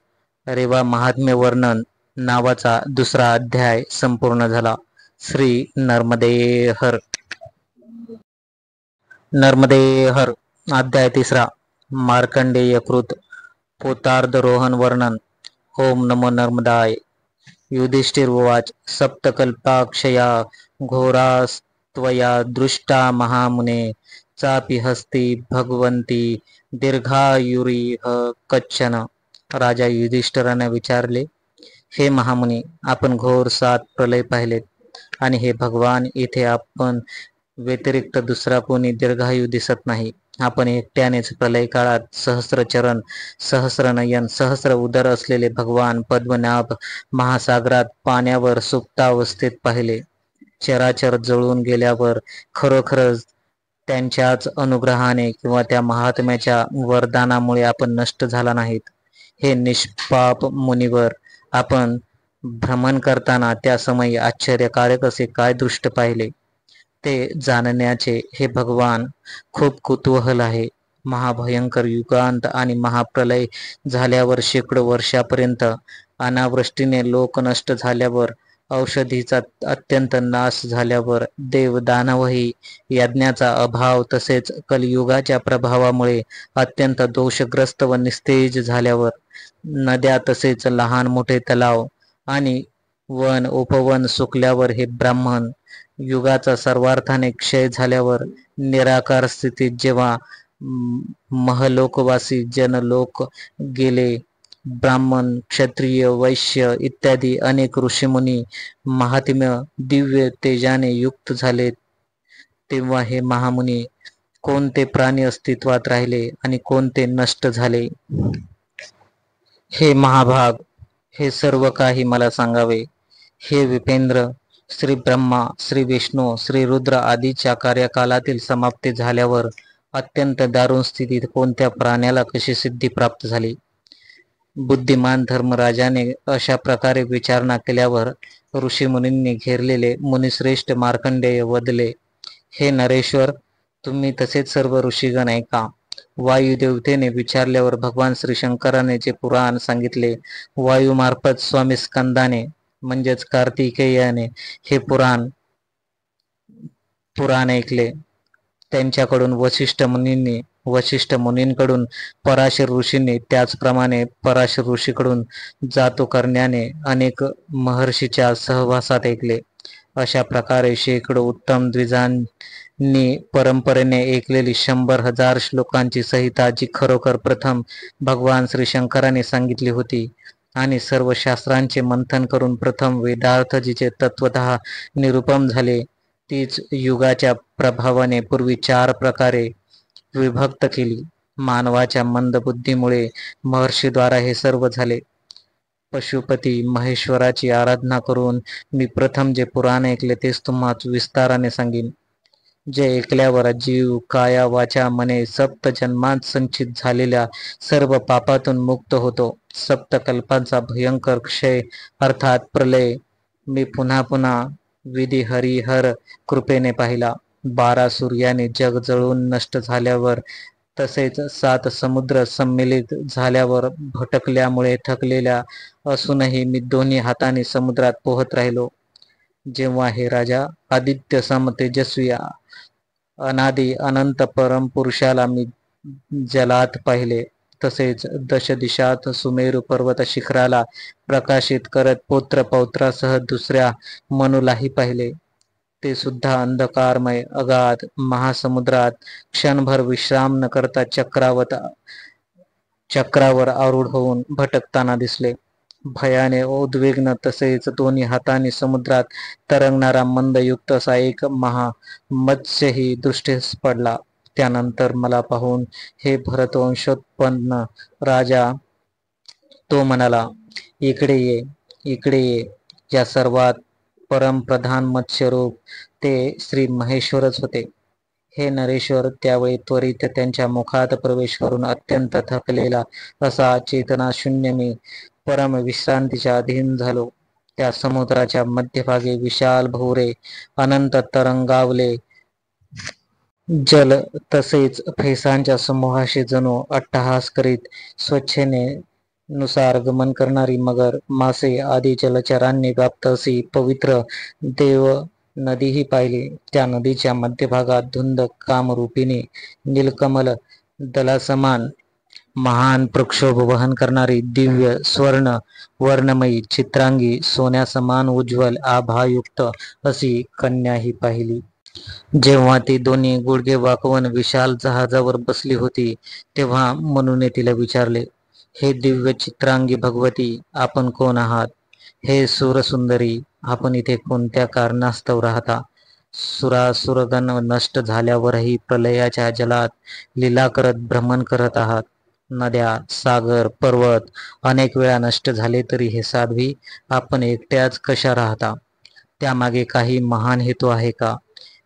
रेवा महात्म्य वर्णन नावाचा दुसरा अध्याय संपूर्ण झाला. श्री नर्मदे हर. नर्मदे हर. अध्याय तिसरा. मार्कंडेय कृत पोतार्धरोहण वर्णन. ओम नमो नर्मदाय. युधिष्ठिर उवाच. सप्तकल्पाक्षया घोरास्त्वया दृष्टा महामुने चापि हस्ती भगवंती दीर्घायुरिह कच्छन. राजा युधिष्ठिराने विचारले, हे महामुनी, आपण घोर 7 प्रलय पाहिलेत आणि हे भगवान, इथे आपण व्यतिरिक्त दुसरा कोणी दीर्घायू दिसत नाही. आपण एकट्यानेच प्रलय काळात सहस्रचरण, सहस्रनयन, सहस्र उदर असलेले भगवान पद्मनाभ महासागरात पाण्यावर सुप्तावस्थेत पाहिले. चराचर जळून गेल्यावर खरोखरच त्यांच्याच अनुग्रहाने किंवा त्या महात्म्याच्या वरदानामुळे आपण नष्ट झाला नाहीत. हे निष्पाप मुनिवर, आपण भ्रमण करताना त्या समयी आश्चर्यकारक असे काय दृष्ट पाहिले ते जाणण्याचे हे भगवान खूप कुतूहल आहे. महाभयंकर युगांत आणि महाप्रलय झाल्यावर शेकडो वर्षापर्यंत अनावृष्टीने लोक नष्ट झाल्यावर, औषधीचा अत्यंत नाश झाल्यावर, देव दानवही यज्ञाचा अभाव तसेच कलियुगाच्या प्रभावामुळे अत्यंत दोषग्रस्त व निस्तेज झाल्यावर, नद्या तसेच लहान मोठे तलाव आणि वन उपवन सुकल्यावर, हे ब्राह्मण युगाचा सर्वार्थाने क्षय झाल्यावर, निराकार स्थितीत जेव्हा महलोकवासी जनलोक गेले, ब्राह्मण, क्षत्रिय, वैश्य इत्यादी अनेक ऋषीमुनी महात्म्य दिव्य तेजाने युक्त झाले, तेव्हा हे महामुनी, कोणते प्राणी अस्तित्वात राहिले आणि कोणते नष्ट झाले? हे महाभाग, हे सर्व काही मला सांगावे. हे विपेंद्र, श्री ब्रह्मा, श्री विष्णू, श्री रुद्र आदीच्या कार्यकालातील समाप्ती झाल्यावर अत्यंत दारुण स्थितीत कोणत्या प्राण्याला कशी सिद्धी प्राप्त झाली? बुद्धिमान धर्मराजाने अशा प्रकारे विचारणा केल्यावर ऋषीमुनींनी घेरलेले मुनिश्रेष्ठ मार्कंडेय वदले, हे नरेश्वर, तुम्ही तसेच सर्व ऋषीगण ऐका. वायुदेवतेने विचारल्यावर भगवान श्री शंकराने जे पुराण सांगितले, वायुमार्फत स्वामी स्कंदाने म्हणजेच कार्तिकेयाने हे पुराण ऐकले. त्यांच्याकडून वशिष्ठ मुनींकडून पराशर ऋषींनी, त्याचप्रमाणे पराशर ऋषीकडून जातुकर्ण्याने अनेक महर्षीच्या सहवासात ऐकले. अशा प्रकारे शेकडो उत्तम द्विजांनी परंपरेने ऐकलेली 100,000 श्लोकांची संहिता, जी खरोखर प्रथम भगवान श्री शंकराने सांगितली होती आणि सर्व शास्त्रांचे मंथन करून प्रथम वेदार्थ जिचे तत्वतः निरूपण झाले, तीच युगाच्या प्रभावाने पूर्वी 4 प्रकारे विभक्त केली. मानवाच्या मंदबुद्धीमुळे महर्षीद्वारा हे सर्व झाले. पशुपती महेश्वराची आराधना करून मी प्रथम जे पुराण ऐकले तेच तुम्हा विस्ताराने सांगीन. जे ऐकल्यावर जीव काया वाचा मने 7 जन्मांत संचित झालेल्या सर्व पापातून मुक्त होतो. सप्तकल्पांचा भयंकर क्षय अर्थात प्रलय मी पुन्हा पुन्हा विधी हरिहर कृपेने पाहिला. 12 सूर्याने जग जळून नष्ट झाल्यावर, तसेच 7 समुद्र सम्मिलित झाल्यावर, भटकल्यामुळे थकलेल्या असूनही मी दोन्ही हातांनी समुद्रात पोहत राहिलो. जेव्हा हे राजा आदित्य सम तेजस्वी अनादी अनंत परमपुरुषाला मी जलात पाहिले, तसेच 10 दिशात सुमेरू पर्वत शिखराला प्रकाशित करत पुत्र पौत्रासह दुसऱ्या मनुलाही पाहिले. ते सुद्धा अंधकारमय अगाध महासमुद्रात क्षणभर विश्राम न करता चक्रावर आरूढ होऊन भटकताना दिसले. भयाने उद्विग्न तसेच दोन्ही हातांनी समुद्रात तरंगणारा मंदयुक्त असा एक महामत्स्यही दृष्टीस पडला. त्यानंतर मला पाहून हे भरतवंशोत्पन्न राजा तो म्हणाला, इकडे ये, इकडे ये. या सर्वात परमप्रधान मत्स्यरूप ते श्री महेश्वरच होते. हे नरेश्वर त्यावेळी त्वरित त्यांच्या मुखात प्रवेश करून अत्यंत थकलेला असा चेतनाशून्य मी परम विश्रांतीच्या अधीन झालो. त्या समुद्राच्या मध्यभागी विशाल भोवरे अनंत तरंगावले जल तसेच फैसांच्या समूहाशी जणू अट्टहास करीत स्वच्छेने नुसार गमन करणारी मगर, मासे आदी जलचरांनी व्याप्त अशी पवित्र देव नदीही पाहिली. त्या नदीच्या मध्यभागात धुंद कामरूपिणी नीलकमल दलासमान महान प्रक्षोभ वहन करणारी दिव्य स्वर्ण वर्णमयी चित्रांगी सोन्यासमान उज्ज्वल आभायुक्त अशी कन्याही पाहिली. जेव्हा ती दोन्ही गुडघे वाकवून विशाल जहाजावर बसली होती तेव्हा मनूने तिला विचारले, हे दिव्य चित्रांगी भगवती, आपण कोण आहात? हे सुरसुंदरी, आपण इथे कोणत्या कारणास्तव राहता? सुरासुरगण नष्ट झाल्यावरही प्रलयाच्या जलात लीला करत भ्रमण करत आहात. नद्या, सागर, पर्वत अनेक वेळा नष्ट झाले तरी हे साध्वी आपण एकट्याच कशा राहता? त्यामागे काही महान हेतू आहे का?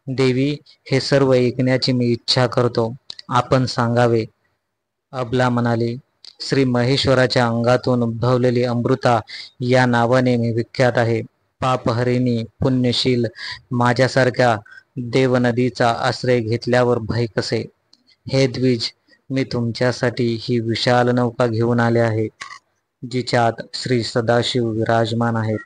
देवी, हे सर्व ऐकण्याची मी इच्छा करतो, आपण सांगावे. अबला म्हणाली, श्री महेश्वराच्या अंगातून उद्भवलेली अमृता या नावाने मी विख्यात आहे. पापहरिणी पुण्यशील माझ्यासारख्या देवनदीचा आश्रय घेतल्यावर भय कसे? हे द्विज, मी तुमच्यासाठी ही विशाल नौका घेऊन आले आहे, जिच्यात श्री सदाशिव विराजमान आहेत.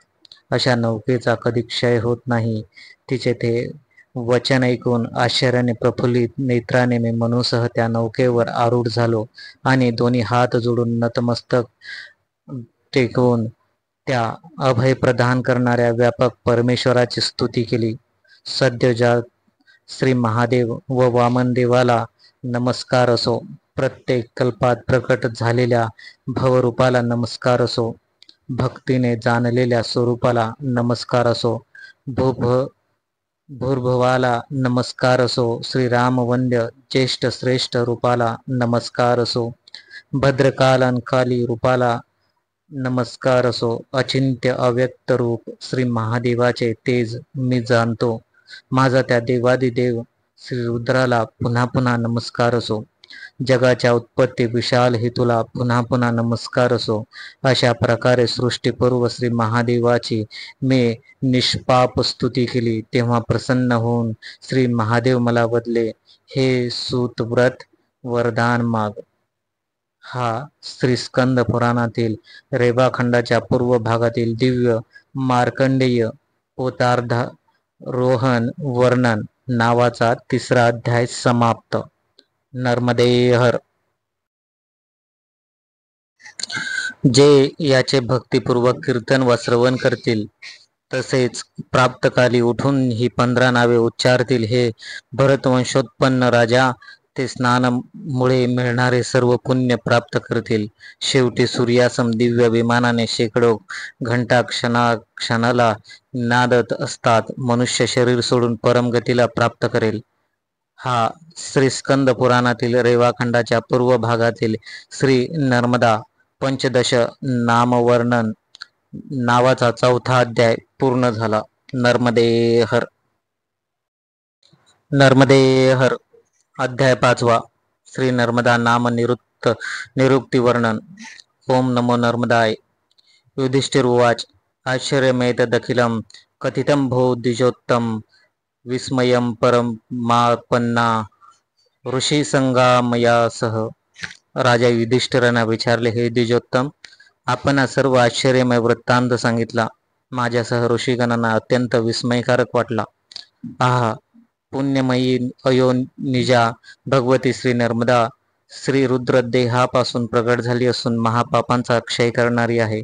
अशा नौकेचा कधी क्षय होत नाही. तिचे ते वचन ऐकून आश्चर्याने प्रफुल्लित नेत्राने मी मनूसह त्या नौकेवर आरूढ झालो आणि दोन्ही हात जोडून नतमस्तक टेकवून त्या अभय प्रदान करणाऱ्या व्यापक परमेश्वराची स्तुती केली. सद्योजात श्री महादेव व वामन देवाला नमस्कार असो, प्रत्येक कल्पात प्रकट झालेल्या भवरूपाला नमस्कार असो, भक्तीने जाणलेल्या स्वरूपाला नमस्कार असो, भूर्भुवाला नमस्कार असो, श्रीरामवंद्य ज्येष्ठ श्रेष्ठ रूपाला नमस्कार असो, भद्रकालनकाली रूपाला नमस्कार असो, अचिंत्य अव्यक्त रूप श्री महादेवाचे तेज मी जाणतो. माझा त्या देवादिदेव श्री रुद्राला पुन्हा पुन्हा नमस्कार असो, जगाच्या उत्पत्ती विशाल हेतूला पुन्हा पुन्हा नमस्कार असो. अशा प्रकारे सृष्टीपूर्व श्री महादेवाची मी निष्पाप स्तुती केली. तेव्हा प्रसन्न होऊन श्री महादेव मला बदले, हे सूतव्रत वरदान माग. हा श्री स्कंद पुराणातील रेवाखंडाच्या पूर्व भागातील दिव्य मार्कंडेय अवतारारोहण वर्णन नावाचा 3रा अध्याय समाप्त. नर्मदे हर. जे याचे भक्तिपूर्वक कीर्तन व श्रवण करतील तसेच प्राप्तकाली उठून ही 15 नावे उच्चारतील, हे भरतवंशोत्पन्न राजा ते स्नानामुळे मिळणारे सर्व पुण्य प्राप्त करतील. शेवटी सूर्यासम दिव्य विमानाने शेकडो घंटा क्षणाला नादत असतात मनुष्य शरीर सोडून परमगतीला प्राप्त करेल. हा श्री स्कंद पुराणातील रेवाखंडाच्या पूर्व भागातील श्री नर्मदा पंचदश नामवर्णन नावाचा 4था अध्याय पूर्ण झाला. नर्मदे हर. नर्मदे हर. अध्याय 5वा. श्री नर्मदा नाम निरुक्ती वर्णन. ओम नमो नर्मदाय. युधिष्ठिर उवाच. आश्चर्यमेतदखिलं कथितं भो द्विजोत्तम विस्मयं परमापन्ना ऋषीसंगामया सह. राजा युधिष्ठिरांना विचारले, हे द्विजोत्तम, आपण सर्व आश्चर्यमय वृत्तांत सांगितला. माझ्यासह ऋषीगणांना अत्यंत विस्मयकारक वाटला. आहा, पुण्यमयी अयोनिजा भगवती श्री नर्मदा श्री रुद्र देहापासून प्रगट झाली असून महापापांचा क्षय करणारी आहे.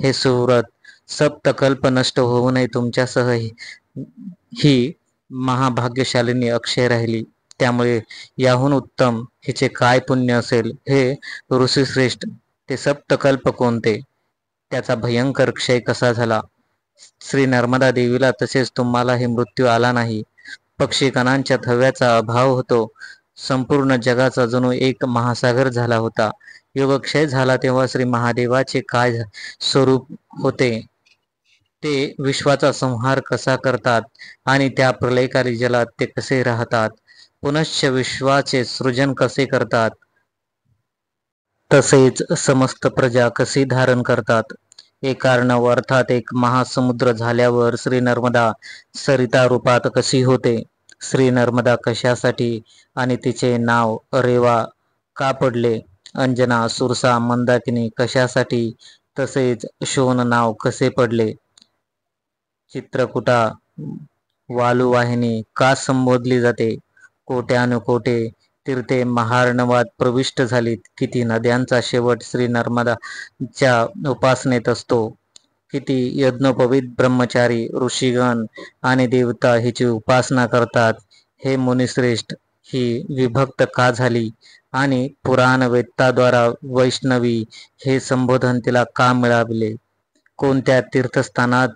हे सुव्रत सप्तकल्प नष्ट होऊनही तुमच्यासह ही महाभाग्यशालिनी अक्षय राहिली. त्यामुळे याहून उत्तम हिचे काय पुण्य असेल? हे ऋषीश्रेष्ठ, ते सप्तकल्प कोणते? त्याचा भयंकर क्षय कसा झाला? श्री नर्मदा देवीला तसेच तुम्हालाही मृत्यू आला नाही. पक्षीगणांच्या थव्याचा अभाव होतो. संपूर्ण जगाचा जणू एक महासागर झाला होता. योगक्षय झाला तेव्हा श्री महादेवाचे काय स्वरूप होते ते विश्वाचा संहार कसा करतात आणि त्या प्रलयकारी जलात ते कसे राहतात, पुनश्च विश्वाचे सृजन कसे करतात, तसेच समस्त प्रजा कशी धारण करतात. एक कारणाव अर्थात एक महासमुद्र झाल्यावर श्री नर्मदा सरिता रूपात कशी होते, श्री नर्मदा कशासाठी आणि तिचे नाव रेवा का पडले, अंजना सुरसा मंदाकिनी कशासाठी, तसेच शोण नाव कसे पडले, चित्रकूटा वालुवाहिनी का संबोधली जाते, कोट्यानुकोटे तीर्थे महार्णवात प्रविष्ट झालीत, किती नद्यांचा शेवट श्री नर्मदाच्या उपासनेत असतो, किती यज्ञोपवीत ब्रह्मचारी ऋषीगण आणि देवता हिची उपासना करतात. हे मुनिश्रेष्ठ, ही विभक्त का झाली आणि पुराण वेत्ताद्वारा वैष्णवी हे संबोधन तिला का मिळाले, कोणत्या तीर्थस्थानात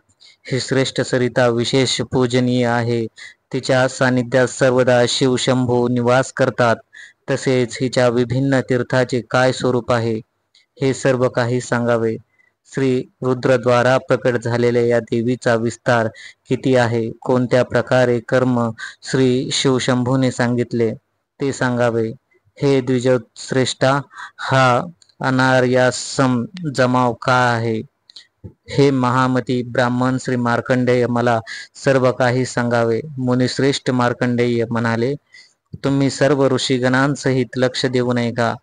ही श्रेष्ठ सरिता विशेष पूजनीय आहे, तिच्या सानिध्यात सर्वदा शिवशंभू निवास करतात, तसेच हिच्या विभिन्न तीर्थाचे काय स्वरूप आहे, हे सर्व काही सांगावे. श्री रुद्रद्वारा प्रकट झालेल्या या देवीचा विस्तार किती आहे, कोणत्या प्रकारे कर्म श्री शिवशंभूने सांगितले ते सांगावे. हे द्विजश्रेष्ठा, हा अनार्यासम जमाव का आहे. हे महामती ब्राह्मण श्री मार्कंडेय, मला सर्व काही सांगावे. मुनिश्रेष्ठ मार्कंडेय म्हणाले, तुम्ही सर्व ऋषीगणांसहित लक्ष देऊ नये का.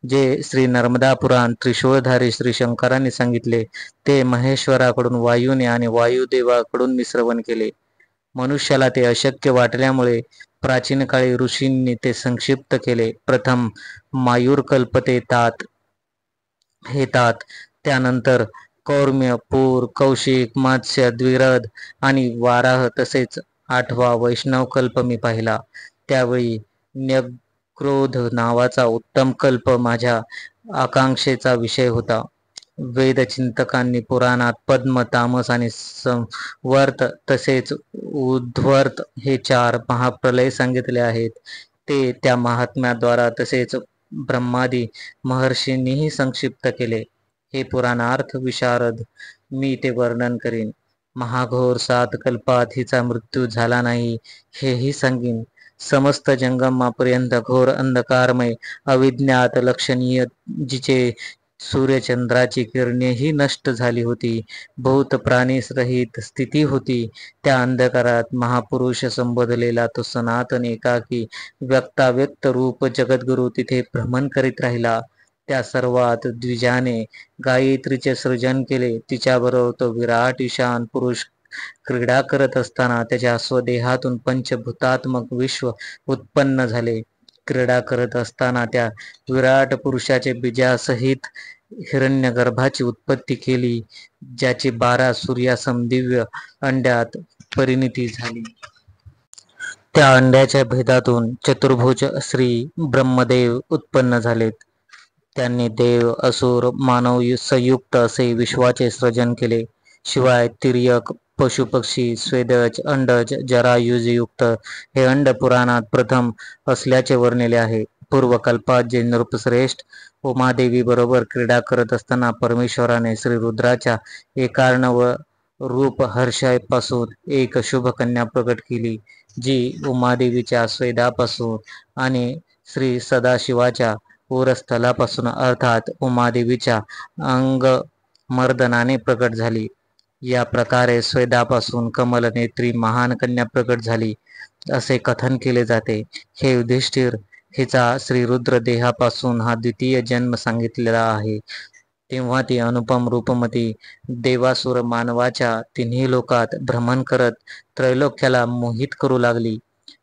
जे श्री नर्मदा पुराण त्रिशूळधारी श्री शंकरांनी सांगितले ते महेश्वराकडून वायूने आणि वायुदेवाकडून मी श्रवण केले. मनुष्याला ते अशक्य वाटल्यामुळे प्राचीन काळी ऋषींनी ते संक्षिप्त केले. प्रथम मायूर कल्पते तात हे तात, त्यानंतर कौर्म्य, पूर, कौशिक, मत्स्य, द्विरध आणि वाराह, तसेच आठवा वैष्णव कल्प मी पाहिला. त्यावेळी न्यग्रोध नावाचा उत्तम कल्प माझ्या आकांक्षेचा विषय होता. वेदचिंतकांनी पुराणात पद्म, तामस आणि संवर्त तसेच उद्वर्त हे 4 महाप्रलय सांगितले आहेत. ते त्या महात्म्याद्वारा तसेच ब्रह्मादी महर्षींनीही संक्षिप्त केले. हे पुराणार्थ विशारद, मी ते वर्णन करीन. महाघोर 7 कल्पात हिचा मृत्यू झाला नाही हेही सांगीन. समस्त जंगमापर्यंत घोर अंधकारमय अविज्ञात लक्षणीय जिचे सूर्यचंद्राची किरणेही नष्ट झाली होती, भूत प्राणीसहित स्थिती होती, त्या अंधकारात महापुरुष संबोधलेला तो सनातन एकाकी व्यक्ताव्यक्त रूप जगद्गुरु तिथे भ्रमण करीत राहिला. त्या सर्वात द्विजाने गायत्रीचे सृजन केले. तिच्याबरोबर तो विराट ईशान पुरुष क्रीडा करत असताना त्याच्या स्वदेहातून पंचभूतात्मक विश्व उत्पन्न झाले. क्रीडा करत असताना त्या विराट पुरुषाचे बीजासहित हिरण्यगर्भाची उत्पत्ती केली, ज्याची 12 सूर्यासम दिव्य अंड्यात परिणिती झाली. त्या अंड्याच्या भेदातून चतुर्भुज श्री ब्रह्मदेव उत्पन्न झालेत. त्यांनी देव, असुर, मानव संयुक्त असे विश्वाचे सृजन केले. शिवाय तिर्यक, पशुपक्षी, स्वेदज, अंडज, जरायुजयुक्त हे अंड पुराणात प्रथम असल्याचे वर्णिले आहे. पूर्वकल्पात जे नृपश्रेष्ठ उमादेवी बरोबर क्रीडा करत असताना परमेश्वराने श्री रुद्राच्या एकार्णव रूप हर्षापासून एक शुभ कन्या प्रकट केली, जी उमादेवीच्या स्वेदापासून आणि श्री सदाशिवाच्या उरस्थलापासून अर्थात उमादेवीच्या अंगमर्दनाने प्रकट झाली. या प्रकारे स्वेदापासून कमलनेत्री महान कन्या प्रकट झाली असे कथन केले जाते. हे युधिष्ठिर, हिचा श्रीरुद्र देहापासून हा द्वितीय जन्म सांगितलेला आहे. तेव्हा ती अनुपम रूपमती देवासुर मानवाच्या तिन्ही लोकात भ्रमण करत त्रैलोक्याला मोहित करू लागली.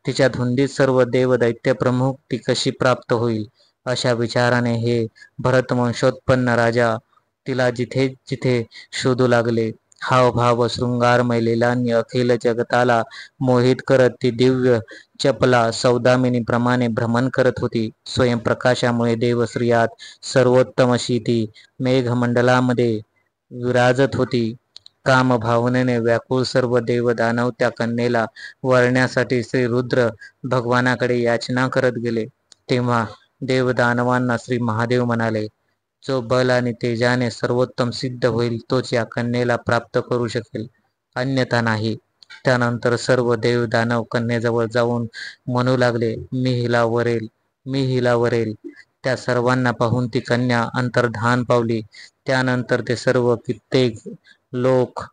तिच्या धुंदीत सर्व देव दैत्य प्रमुख ती कशी प्राप्त होईल, अशा विचाराने हे भरतवंशोत्पन्न राजा तिला जिथे जिथे शोधू लागले. हावभाव शृंगारमय लीलांनी अखिल जगताला मोहित करत ती दिव्य चपला सौदामिनीप्रमाणे भ्रमण करत होती. स्वयंप्रकाशामुळे देवश्रियात सर्वोत्तम अशी ती मेघमंडलामध्ये विराजत होती. कामभावनेने व्याकुळ सर्व देवदानव त्या कन्येला वरण्यासाठी श्री रुद्र भगवानाकडे याचना करत गेले. तेव्हा देवदानवांना श्री महादेव म्हणाले, जो बल आणि तेजाने सर्वोत्तम सिद्ध होईल तोच या कन्येला प्राप्त करू शकेल. अन्यथा नाही. त्यानंतर सर्व देव दानव कन्येजवळ जाऊन म्हणू लागले, मी हिला वरेल, मी हिला वरेल. त्या सर्वांना पाहून ती कन्या अंतर्धान पावली. त्यानंतर ते सर्व कित्येक लोक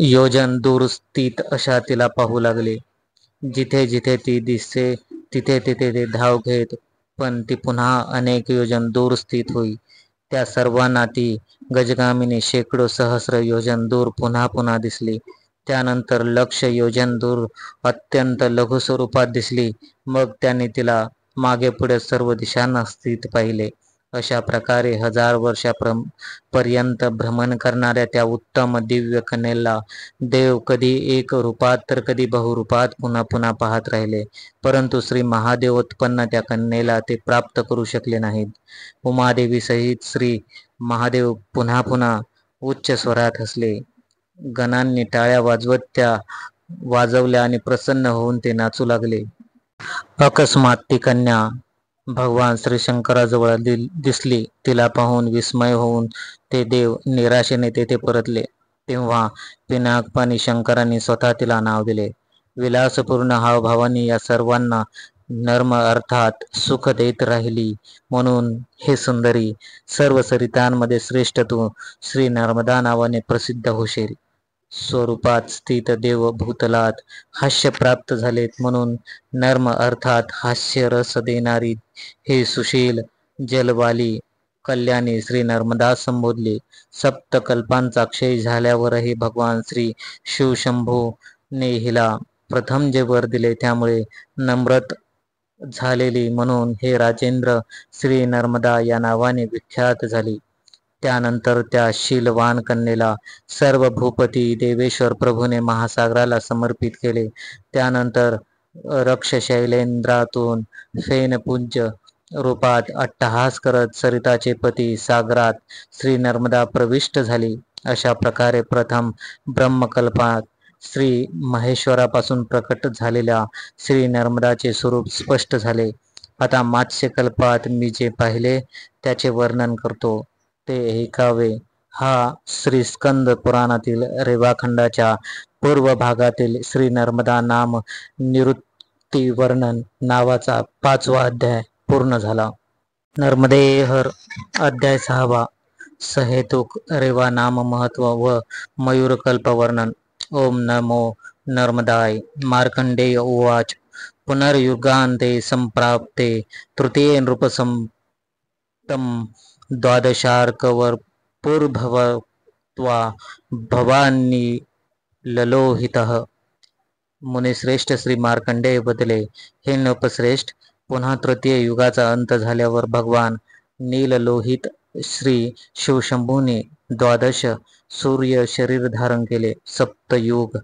योजन दूर स्थित अशा तिला पाहू लागले. जिथे जिथे ती दिसे तिथे तिथे ते धाव घेत, पण ती पुन्हा अनेक योजन दूर स्थित होई. त्या सर्वांना ती गजगामिनी शेकडो सहस्र योजन दूर पुन्हा पुन्हा दिसली. त्यानंतर लक्ष योजन दूर अत्यंत लघु स्वरूपात दिसली. मग त्यांनी तिला मागे पुढे सर्व दिशांना स्थित पाहिले. अशा प्रकारे हजार वर्षापर्यंत भ्रमण करणाऱ्या त्या उत्तम दिव्य कन्येला देव कधी एक रूपात तर कधी बहुरूपात पुन्हा पुन्हा पाहत राहिले. परंतु श्री महादेव उत्पन्न त्या कन्येला ते प्राप्त करू शकले नाहीत. उमादेवी सहित श्री महादेव पुन्हा पुन्हा उच्च स्वरात हसले. गणांनी टाळ्या वाजवल्या आणि प्रसन्न होऊन ते नाचू लागले. अकस्मात ती कन्या भगवान श्री शंकराजवळ दिसली. तिला पाहून विस्मय होऊन ते देव निराशेने तेथे परतले. तेव्हा पिनाकपाणी शंकरांनी स्वतः तिला नाव दिले. विलासपूर्ण हावभावांनी या सर्वांना नर्म अर्थात सुख देत राहिली. म्हणून हे सुंदरी, सर्व सरितांमध्ये श्रेष्ठ तू श्री नर्मदा नावाने प्रसिद्ध होशील. स्वरूपात स्थित देव भूतलात हास्य प्राप्त झालेत, म्हणून नर्म अर्थात हास्य रस देणारी हे सुशील जलवाली कल्याणी श्री नर्मदा संबोधले. सप्तकल्पांचा क्षय झाल्यावरही भगवान श्री शिवशंभूने हिला प्रथम जे वर दिले त्यामुळे नम्रत झालेली म्हणून हे राजेंद्र श्री नर्मदा या नावाने विख्यात झाली. त्यानंतर त्या शीलवान कन्येला सर्व भूपती देवेश्वर प्रभूने महासागराला समर्पित केले. त्यानंतर रक्षशैलेंद्रातून फेनपूज्य रूपात अट्टहास करत सरिताचे पती सागरात श्री नर्मदा प्रविष्ट झाली. अशा प्रकारे प्रथम ब्रह्मकल्पात श्री महेश्वरापासून प्रकट झालेल्या श्री नर्मदाचे स्वरूप स्पष्ट झाले. आता मात्स्यकल्पात मी जे पाहिले त्याचे वर्णन करतो ते ऐकावे. हा श्री स्कंद पुराणातील रेवाखंडाच्या पूर्व भागातील श्री नर्मदा नाम निवृत्ती वर्णन नावाचा 5वा अध्याय पूर्ण झाला. नर्मदेहर अध्याय 6वा सहेतुक रेवा नाम महत्व व मयूरकल्प वर्णन. ओम नमो नर्मदाय. मार्कंडेय उवाच. पुनर्युगान्ते संप्राप्ते तृतीये नृपसंप्तं द्वादशार्कवर्पुर्भवत्वा भवानी ललोहितः. मुनिश्रेष्ठ श्री मार्कंडेय बदले, हे नृपश्रेष्ठ, पुन्हा तृतीय युगाचा अंत झाल्यावर भगवान नीललोहित श्री शिवशंभूने 12 सूर्य शरीर धारण केले. सप्तयुग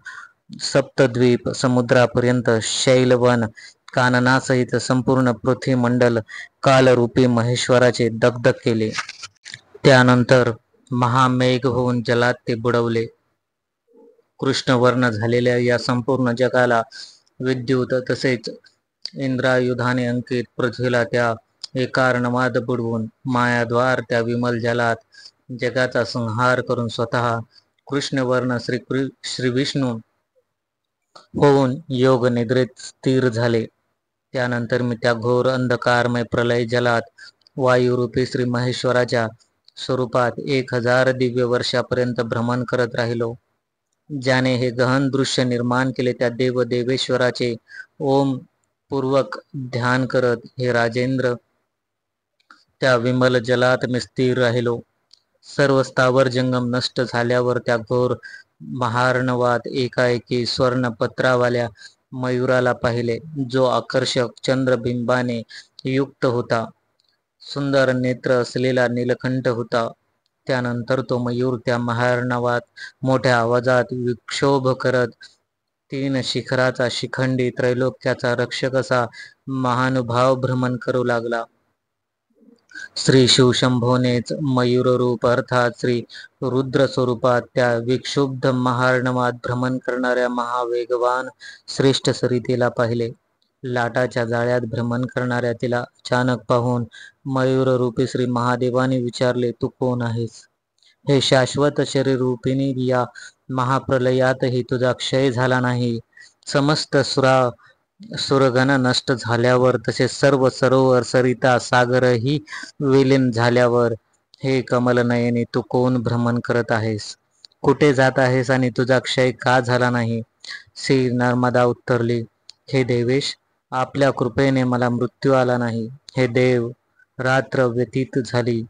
सप्तद्वीप समुद्रापर्यंत शैलवन काननासहित संपूर्ण पृथ्वीमंडल कालरूपी महेश्वराचे दगदग केले. त्यानंतर महामेघ होऊन जलात ते बुडवले. कृष्णवर्ण झालेल्या या संपूर्ण जगाला विद्युत तसेच इंद्रायुधाने अंकित पृथ्वीला त्या एकार्णवाद बुडवून मायाद्वार त्या विमल जलात जगाचा संहार करून स्वतः कृष्णवर्ण श्री विष्णू होऊन योग निद्रेत स्थिर झाले. त्यानंतर मी त्या घोर अंधकारमय प्रलय जलात वायुरूपी श्री महेश्वराच्या स्वरूपात 1000 दिव्य वर्षापर्यंत भ्रमण करत राहिलो. ज्याने हे गहन दृश्य निर्माण केले त्या देवेश्वराचे ओम पूर्वक ध्यान करत हे राजेंद्र त्या विमल जलात मी स्थिर राहिलो. सर्व स्थावर जंगम नष्ट झाल्यावर त्या घोर महार्णवात एकाएकी स्वर्णपत्रावाल्या मयूराला पाहिले, जो आकर्षक चंद्रबिंबाने युक्त होता. सुंदर नेत्र असलेला नीलकंठ होता. त्यानंतर तो मयूर त्या महार्णवात मोठ्या आवाजात विक्षोभ करत 3 शिखराचा शिखंडी त्रैलोक्याचा रक्षक असा महानुभाव भ्रमण करू लागला. श्री शिवशंभोनेच मयूररूप अर्थात श्री रुद्र स्वरूपात त्या विक्षुब्ध महार्णवात भ्रमण करणाऱ्या महावेगवान श्रेष्ठ सरितेला पाहिले. लाटाच्या जाळ्यात भ्रमण करणाऱ्या तिला अचानक पाहून मयूररूपी श्री महादेवाने विचारले, तू कोण आहेस? हे शाश्वत शरीरूपिणी या महाप्रलयातही तुझा क्षय झाला नाही. समस्त सुरगण नष्ट झाल्यावर, तसेच सर्व सरोवर सरिता सागरही विलीन झाल्यावर, हे कमलनयनी तू कोण भ्रमण करत आहेस? कुठे जात आहेस आणि तुझा क्षय का झाला नाही? श्री नर्मदा उत्तरली, हे देवेश, आपल्या कृपेने मला मृत्यू आला नाही. हे देव, रात्र व्यतीत झाली,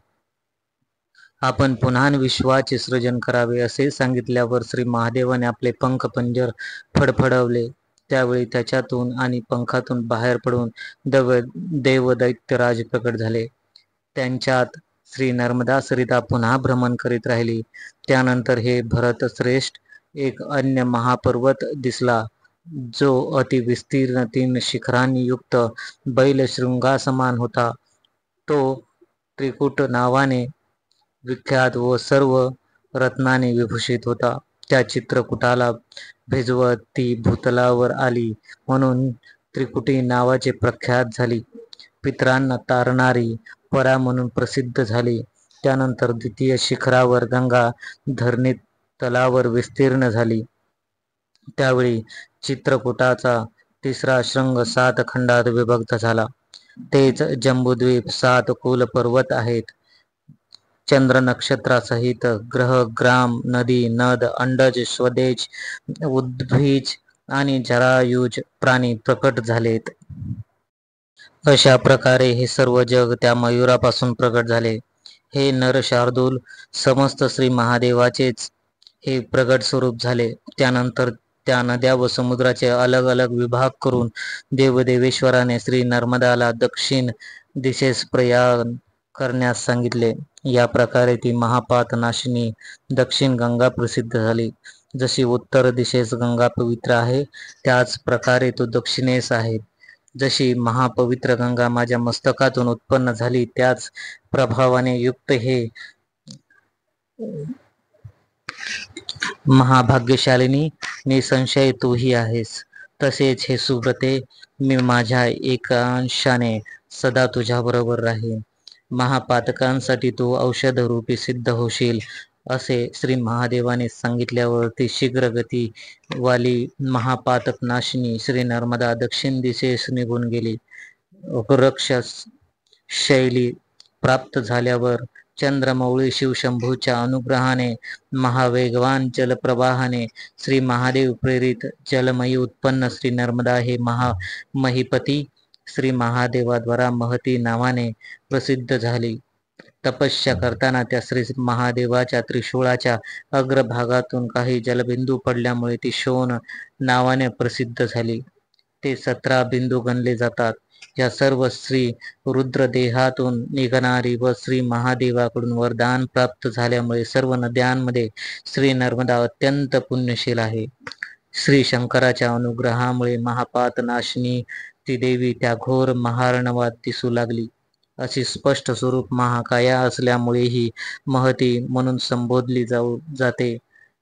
आपण पुन्हा विश्वाचे सृजन करावे असे सांगितल्यावर श्री महादेवाने आपले पंख पंजर फडफडवले. त्यावेळी त्याच्यातून आणि पंखातून बाहेर पडून देवदैत्यराज प्रकट झाले. त्यांच्यात श्री नर्मदा सरिता पुन्हा भ्रमण करीत राहिली. त्यानंतर हे भरत श्रेष्ठ एक अन्य महापर्वत दिसला, जो अति विस्तीर्ण 3 शिखरांनी युक्त बैलशृंगासमान होता. तो त्रिकुट नावाने विख्यात व सर्व रत्नाने विभूषित होता. त्या चित्रकूटाला भिजवत ती भूतलावर आली म्हणून त्रिकुटी नावाचे प्रख्यात झाली. पितरांना तारणारी परा म्हणून प्रसिद्ध झाली. त्यानंतर द्वितीय शिखरावर गंगा धरणीत तलावर विस्तीर्ण झाली. त्यावेळी चित्रकूटाचा तिसरा शृंग 7 खंडात विभक्त झाला. तेच जम्बूद्वीप 7 कुल पर्वत आहेत. चंद्र नक्षत्रासहित ग्रह, ग्राम, नदी, नद, अंडज, स्वदेश, उद्भिज आणि जरायुज प्राणी प्रकट झालेत. अशा प्रकारे हे सर्व जग त्या मयुरापासून प्रकट झाले. हे नर शार्दूल, समस्त श्री महादेवाचेच हे प्रगट स्वरूप झाले. त्यानंतर त्या नद्या व समुद्राचे अलग अलग विभाग करून देवदेवेश्वराने श्री नर्मदाला दक्षिण दिशेस प्रयाण करण्यास सांगितले. या प्रकारे ती महापात नाशिनी दक्षिण गंगा प्रसिद्ध झाली. जशी उत्तर दिशेस गंगा पवित्र आहे, त्याच प्रकारे तो दक्षिणेस आहे. जशी महापवित्र गंगा माझ्या मस्तकातून उत्पन्न झाली, त्याच प्रभावाने युक्त हे महाभाग्यशालिनी निसंशय तूही आहेस. तसेच हे सुव्रते, मी माझ्या एकांशाने सदा तुझ्याबरोबर राहीन. महापातकांसाठी तू औषध रूपी सिद्ध होशील, असे श्री महादेवाने सांगितल्यावर ती शीघ्रगती वाली महापातक नाशिनी श्री नर्मदा दक्षिण दिशेस निघून गेली. वृक्ष शैली प्राप्त झाल्यावर चंद्रमौळी शिवशंभूच्या अनुग्रहाने महावेगवान जलप्रवाहाने श्री महादेव प्रेरित जलमयी उत्पन्न श्री नर्मदा हे महामहिपती श्री महादेवाद्वारा महती नावाने प्रसिद्ध झाली. तपस्या करताना त्या श्री महादेवाच्या त्रिशूळाच्या अग्रभागातून काही जलबिंदू पडल्यामुळे ती शोण नावाने प्रसिद्ध झाली. ते 17 बिंदू गणले जातात. या सर्व श्री रुद्रदेहातून निघणारी व श्री महादेवाकडून वरदान प्राप्त झाल्यामुळे सर्व नद्यांमध्ये श्री नर्मदा अत्यंत पुण्यशील आहे. श्री शंकराच्या अनुग्रहामुळे महापात नाशिनी ती देवी त्या घोर महार्णवात दिसू लागली. अशी स्पष्ट स्वरूप महाकाया असल्यामुळे ही महती म्हणून संबोधली जाते.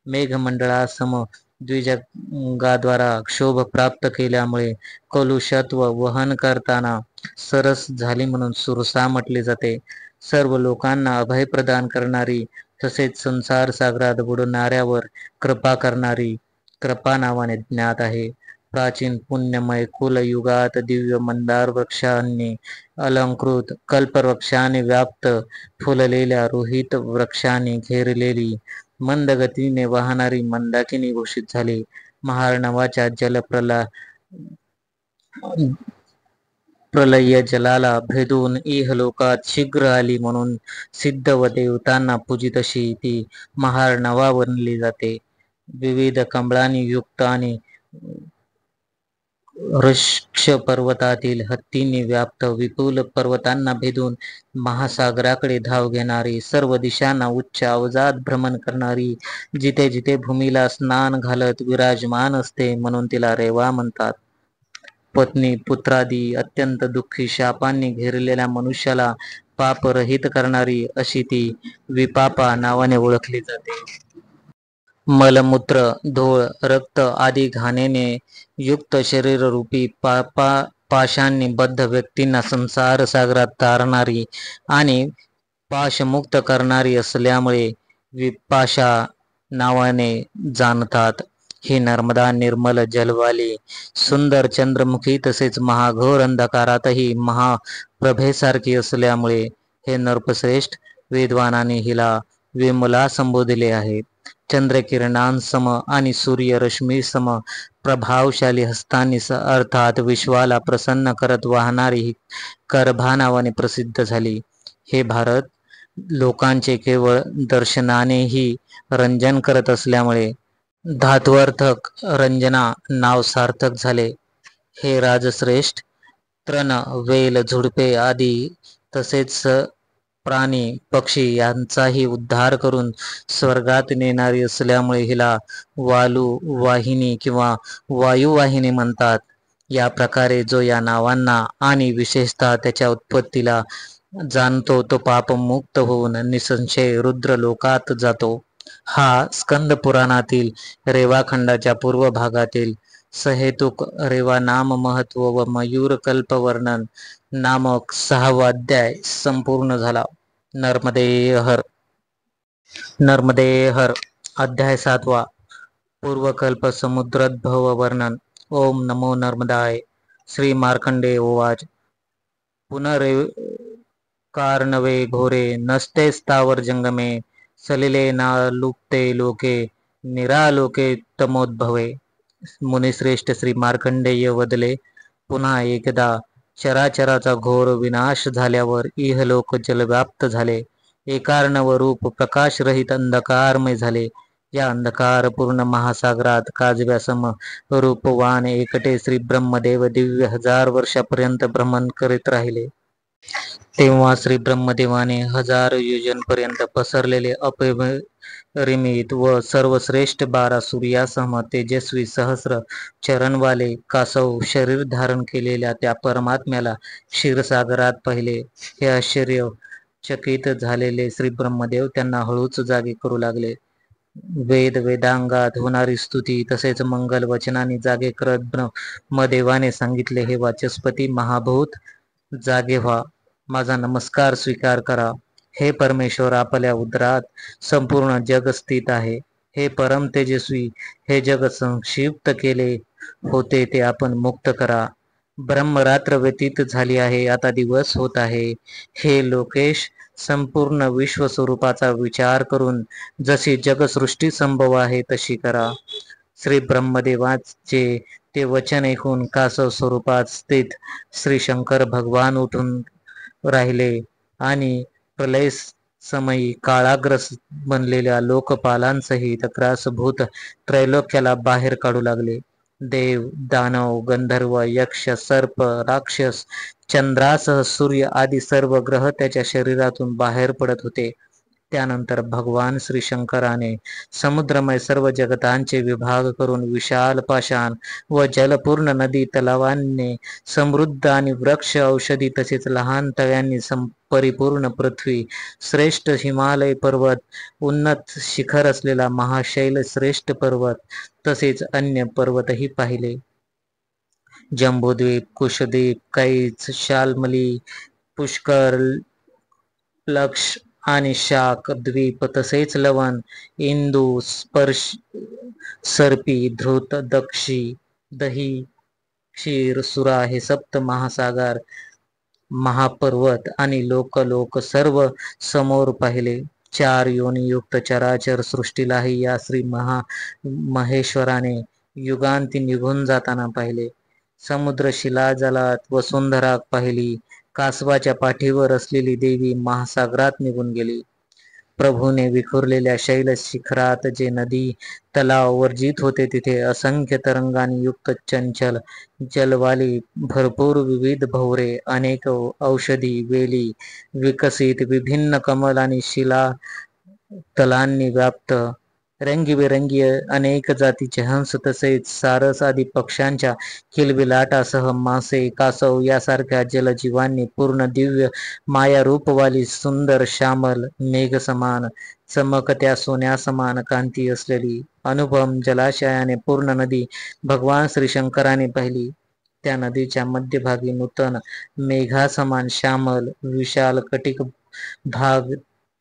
मेघमंडळासम द्विजगाद्वारा क्षोभ प्राप्त केल्यामुळे कलुषत्व वहन करताना सरस झाली म्हणून सुरसा म्हटले जाते. सर्व लोकांना अभय प्रदान करणारी, तसेच संसार सागरात बुडणाऱ्यावर कृपा करणारी कृपा नावाने ज्ञात आहे. प्राचीन पुण्यमय कुलयुगात दिव्य मंदार वृक्षांनी अलंकृत, कल्पवृक्षाने व्याप्त, फुललेल्या रोहित वृक्षांनी घेरलेली, मंदगतीने वाहणारी मंदाकिनी घोषित झाली. महार्णवाच्या प्रलय जलाला भेदून इहलोकात शीघ्र आली म्हणून सिद्ध व देवतांना पूजित अशी ती महार्णवा बनली जाते. विविध कमळांनी युक्त आणि वृक्ष पर्वतातील हत्तींनी व्याप्त विपुल पर्वतांना भेदून महासागराकडे धाव घेणारी, सर्व दिशांना उच्च आवाजात भ्रमण करणारी, जिथे जिथे भूमीला स्नान घालत विराजमान असते म्हणून तिला रेवा म्हणतात. पत्नी पुत्रादी अत्यंत दुःखी शापांनी घेरलेल्या मनुष्याला पापरहित करणारी अशी ती विपापा नावाने ओळखली जाते. मलमूत्र, धूळ, रक्त आदी घाणेने युक्त शरीररूपी पाशांनी बद्ध व्यक्तींना संसार सागरात तारणारी आणि पाशमुक्त करणारी असल्यामुळे विपाशा नावाने जाणतात. ही नर्मदा निर्मल जलवाली, सुंदर चंद्रमुखी तसेच महाघोर अंधकारातही महाप्रभेसारखी असल्यामुळे हे नरपश्रेष्ठ विद्वानाने हिला विमला संबोधले आहे. चंद्रकिरणांसम आणि सूर्यरश्मीसम प्रभावशाली हस्तांनी अर्थात विश्वाला प्रसन्न करत वाहणारी ही करभा नावाने प्रसिद्ध झाली. हे भारत लोकांचे केवळ दर्शनानेही रंजन करत असल्यामुळे धात्वर्थक रंजना नाव सार्थक झाले. हे राजश्रेष्ठ तृण वेल झुडपे आदी तसेच प्राणी पक्षी यांचाही उद्धार करून स्वर्गात नेणारी असल्यामुळे हिला वालू वाहिनी किंवा वायुवाहिनी म्हणतात. या प्रकारे जो या नावांना आणि विशेषतः त्याच्या उत्पत्तीला जाणतो तो पापमुक्त होऊन निसंशय रुद्र लोकात जातो. हा स्कंद पुराणातील रेवाखंडाच्या पूर्व भागातील सहेतुक रेवा नाम महत्व व मयूर कल्पवर्णन नामक 6वा अध्याय संपूर्ण झाला. नर्मदेहर अध्याय 7वा पूर्वकल्प समुद्रोद्भव वर्णन. ओम नमो नर्मदाय. श्री मार्कंडेय उवाच. पुनरेकारण्वे घोरे नसते स्थावर जंगमे सलिले नालुप्ते लोके निरालोके तमोद्भवे. मुनिश्रेष्ठ श्री मार्कंडेय वदले, पुन्हा एकदा चराचराचा घोर विनाश झाल्यावर इहलोक जलव्याप्त झाले. एकार्ण व रूप प्रकाशरहित अंधकारमय झाले. या अंधकारपूर्ण महासागरात काजव्यासम रूपवान एकटे श्री ब्रह्मदेव दिव्य 1000 वर्षापर्यंत भ्रमण करीत राहिले. तेव्हा श्री ब्रह्मदेवाने 1000 योजनपर्यंत पसरलेले अपरिमित व सर्वश्रेष्ठ 12 सूर्यासह तेजस्वी सहस्र चरणवाले कासव शरीर धारण केलेल्या त्या परमात्म्याला क्षीरसागरात पाहिले. हे आश्चर्य चकित झालेले श्री ब्रह्मदेव त्यांना हळूच जागे करू लागले. वेदांगात होणारी स्तुती तसेच मंगल वचनाने जागे करत ब्रह्मदेवाने सांगितले, हे वाचस्पती महाभूत जागे व्हा, माझा नमस्कार स्वीकार करा. हे परमेश्वर, आपल्या उदरात संपूर्ण जग स्थित आहे. हे परम तेजस्वी, हे जग संक्षिप्त केले होते ते आपण मुक्त करा. ब्रह्मरात्र व्यतीत झाली आहे, आता दिवस होत आहे. हे लोकेश, संपूर्ण विश्वस्वरूपाचा विचार करून जशी जगसृष्टी संभव आहे तशी करा. श्री ब्रह्मदेवाचे ते वचन ऐकून कासव स्वरूपात स्थित श्री शंकर भगवान उठून राहिले आणि प्रलय समयी काळाग्रस्त बनलेल्या लोकपालांसहित ग्रासभूत त्रैलोक्याला बाहेर काढू लागले. देव, दानव, गंधर्व, यक्ष, सर्प, राक्षस, चंद्रासह सूर्य आदी सर्व ग्रह त्याच्या शरीरातून बाहेर पडत होते. त्यानंतर भगवान श्री शंकराने समुद्रमय सर्व जगतांचे विभाग करून विशाल पाषाण व जलपूर्ण नदी तलावांनी समृद्ध आणि वृक्ष औषधी तसेच लहान तळ्यांनी परिपूर्ण पृथ्वी, श्रेष्ठ हिमालय पर्वत, उन्नत शिखर असलेला महाशैल श्रेष्ठ पर्वत तसेच अन्य पर्वतही पाहिले. जंबूद्वीप, कुशद्वीप, कैच, शाल्मली, पुष्कर, लक्ष आणि शाक द्वीप तसेच लवण, इंदू, सर्पी, धृत, दक्षी, दही, क्षीर, सुरा हे सप्त महासागर, महापर्वत आणि लोक सर्व समोर पाहिले. 4 योनियुक्त चराचर सृष्टीलाही या श्री महेश्वराने युगांती निघून जाताना पाहिले. समुद्र शिलाजलात वसुंधरा पाहिली. कासवाच्या पाठीवर असलेली देवी महासागरात निघून गेली. प्रभूने विखुरलेल्या शैल शिखरात जे नदी तलाव वर्जित होते तिथे असंख्य तरंगांनी युक्त चंचल जलवाली भरपूर विविध भवरे, अनेक औषधी वेली विकसित, विभिन्न कमल आणि शिला तलांनी व्याप्त, रंगीबेरंगी अनेक जातीचे हंस तसेच सारस आदी पक्ष्यांच्या किलबिलाटासह मासे, कासव यासारख्या जलजीवांनी पूर्ण दिव्य माया रूपवाली सुंदर श्यामल मेघ समान चमकत्या सोन्यासमान कांती असलेली अनुपम जलाशयाने पूर्ण नदी भगवान श्री शंकराने पाहिली. त्या नदीच्या मध्यभागी नूतन मेघासमान श्यामल विशाल कटिक भाग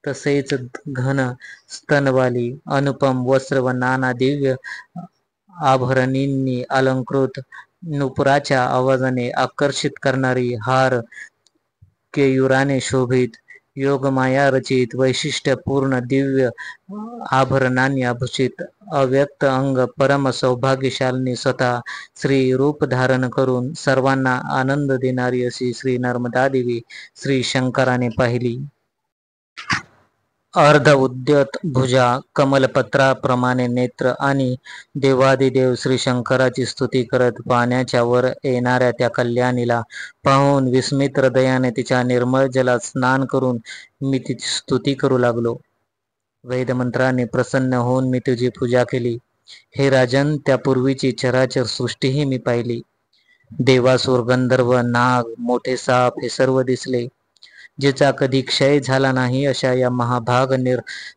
तसेच घन स्तनवाली अनुपम वस्त्र व नाना दिव्य आभरणींनी अलंकृत नुपुराच्या आवाजाने आकर्षित करणारी हार केयुराने शोभित योगमाया रचित वैशिष्ट्यपूर्ण दिव्य आभरणांनी आभूषित अव्यक्त अंग परम सौभाग्यशालिनी स्वतः श्री रूप धारण करून सर्वांना आनंद देणारी अशी श्री नर्मदा देवी श्री शंकराने पाहिली. अर्ध उद्यत भुजा, कमलपत्राप्रमाणे नेत्र आणि देवादिदेव श्री शंकराची स्तुती करत पाण्याच्या वर येणाऱ्या त्या कल्याणीला पाहून विस्मित हृदयाने तिच्या निर्मळ जलात स्नान करून मी तिची स्तुती करू लागलो. वेदमंत्राने प्रसन्न होऊन मी तुझी पूजा केली. हे राजन, त्यापूर्वीची चराचर सृष्टीही मी पाहिली. देवासुर, गंधर्व, नाग, मोठे साप हे सर्व दिसले. जिचा कधी क्षय झाला नाही अशा या महाभाग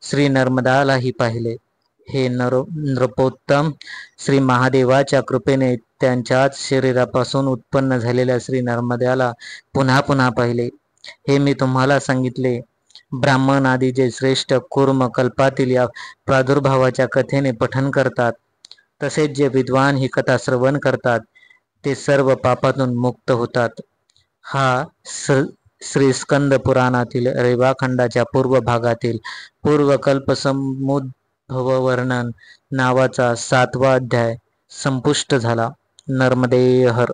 श्री नर्मदालाही पाहिले. हे नृपोत्तम, श्री महादेवाच्या कृपेने त्यांच्याच शरीरापासून उत्पन्न झालेल्या श्री नर्मदाला पुन्हा पुन्हा पाहिले. हे मी तुम्हाला सांगितले. ब्राह्मण आदी जे श्रेष्ठ कूर्म कल्पातील या प्रादुर्भावाच्या कथेने पठन करतात, तसेच जे विद्वान ही कथा श्रवण करतात, ते सर्व पापातून मुक्त होतात. हा श्री स्कंद पुराणातील रेवाखंडाच्या पूर्व भागातील पूर्वकल्प समुद्भव वर्णन नावाचा 7वा अध्याय संपुष्ट झाला. नर्मदे हर.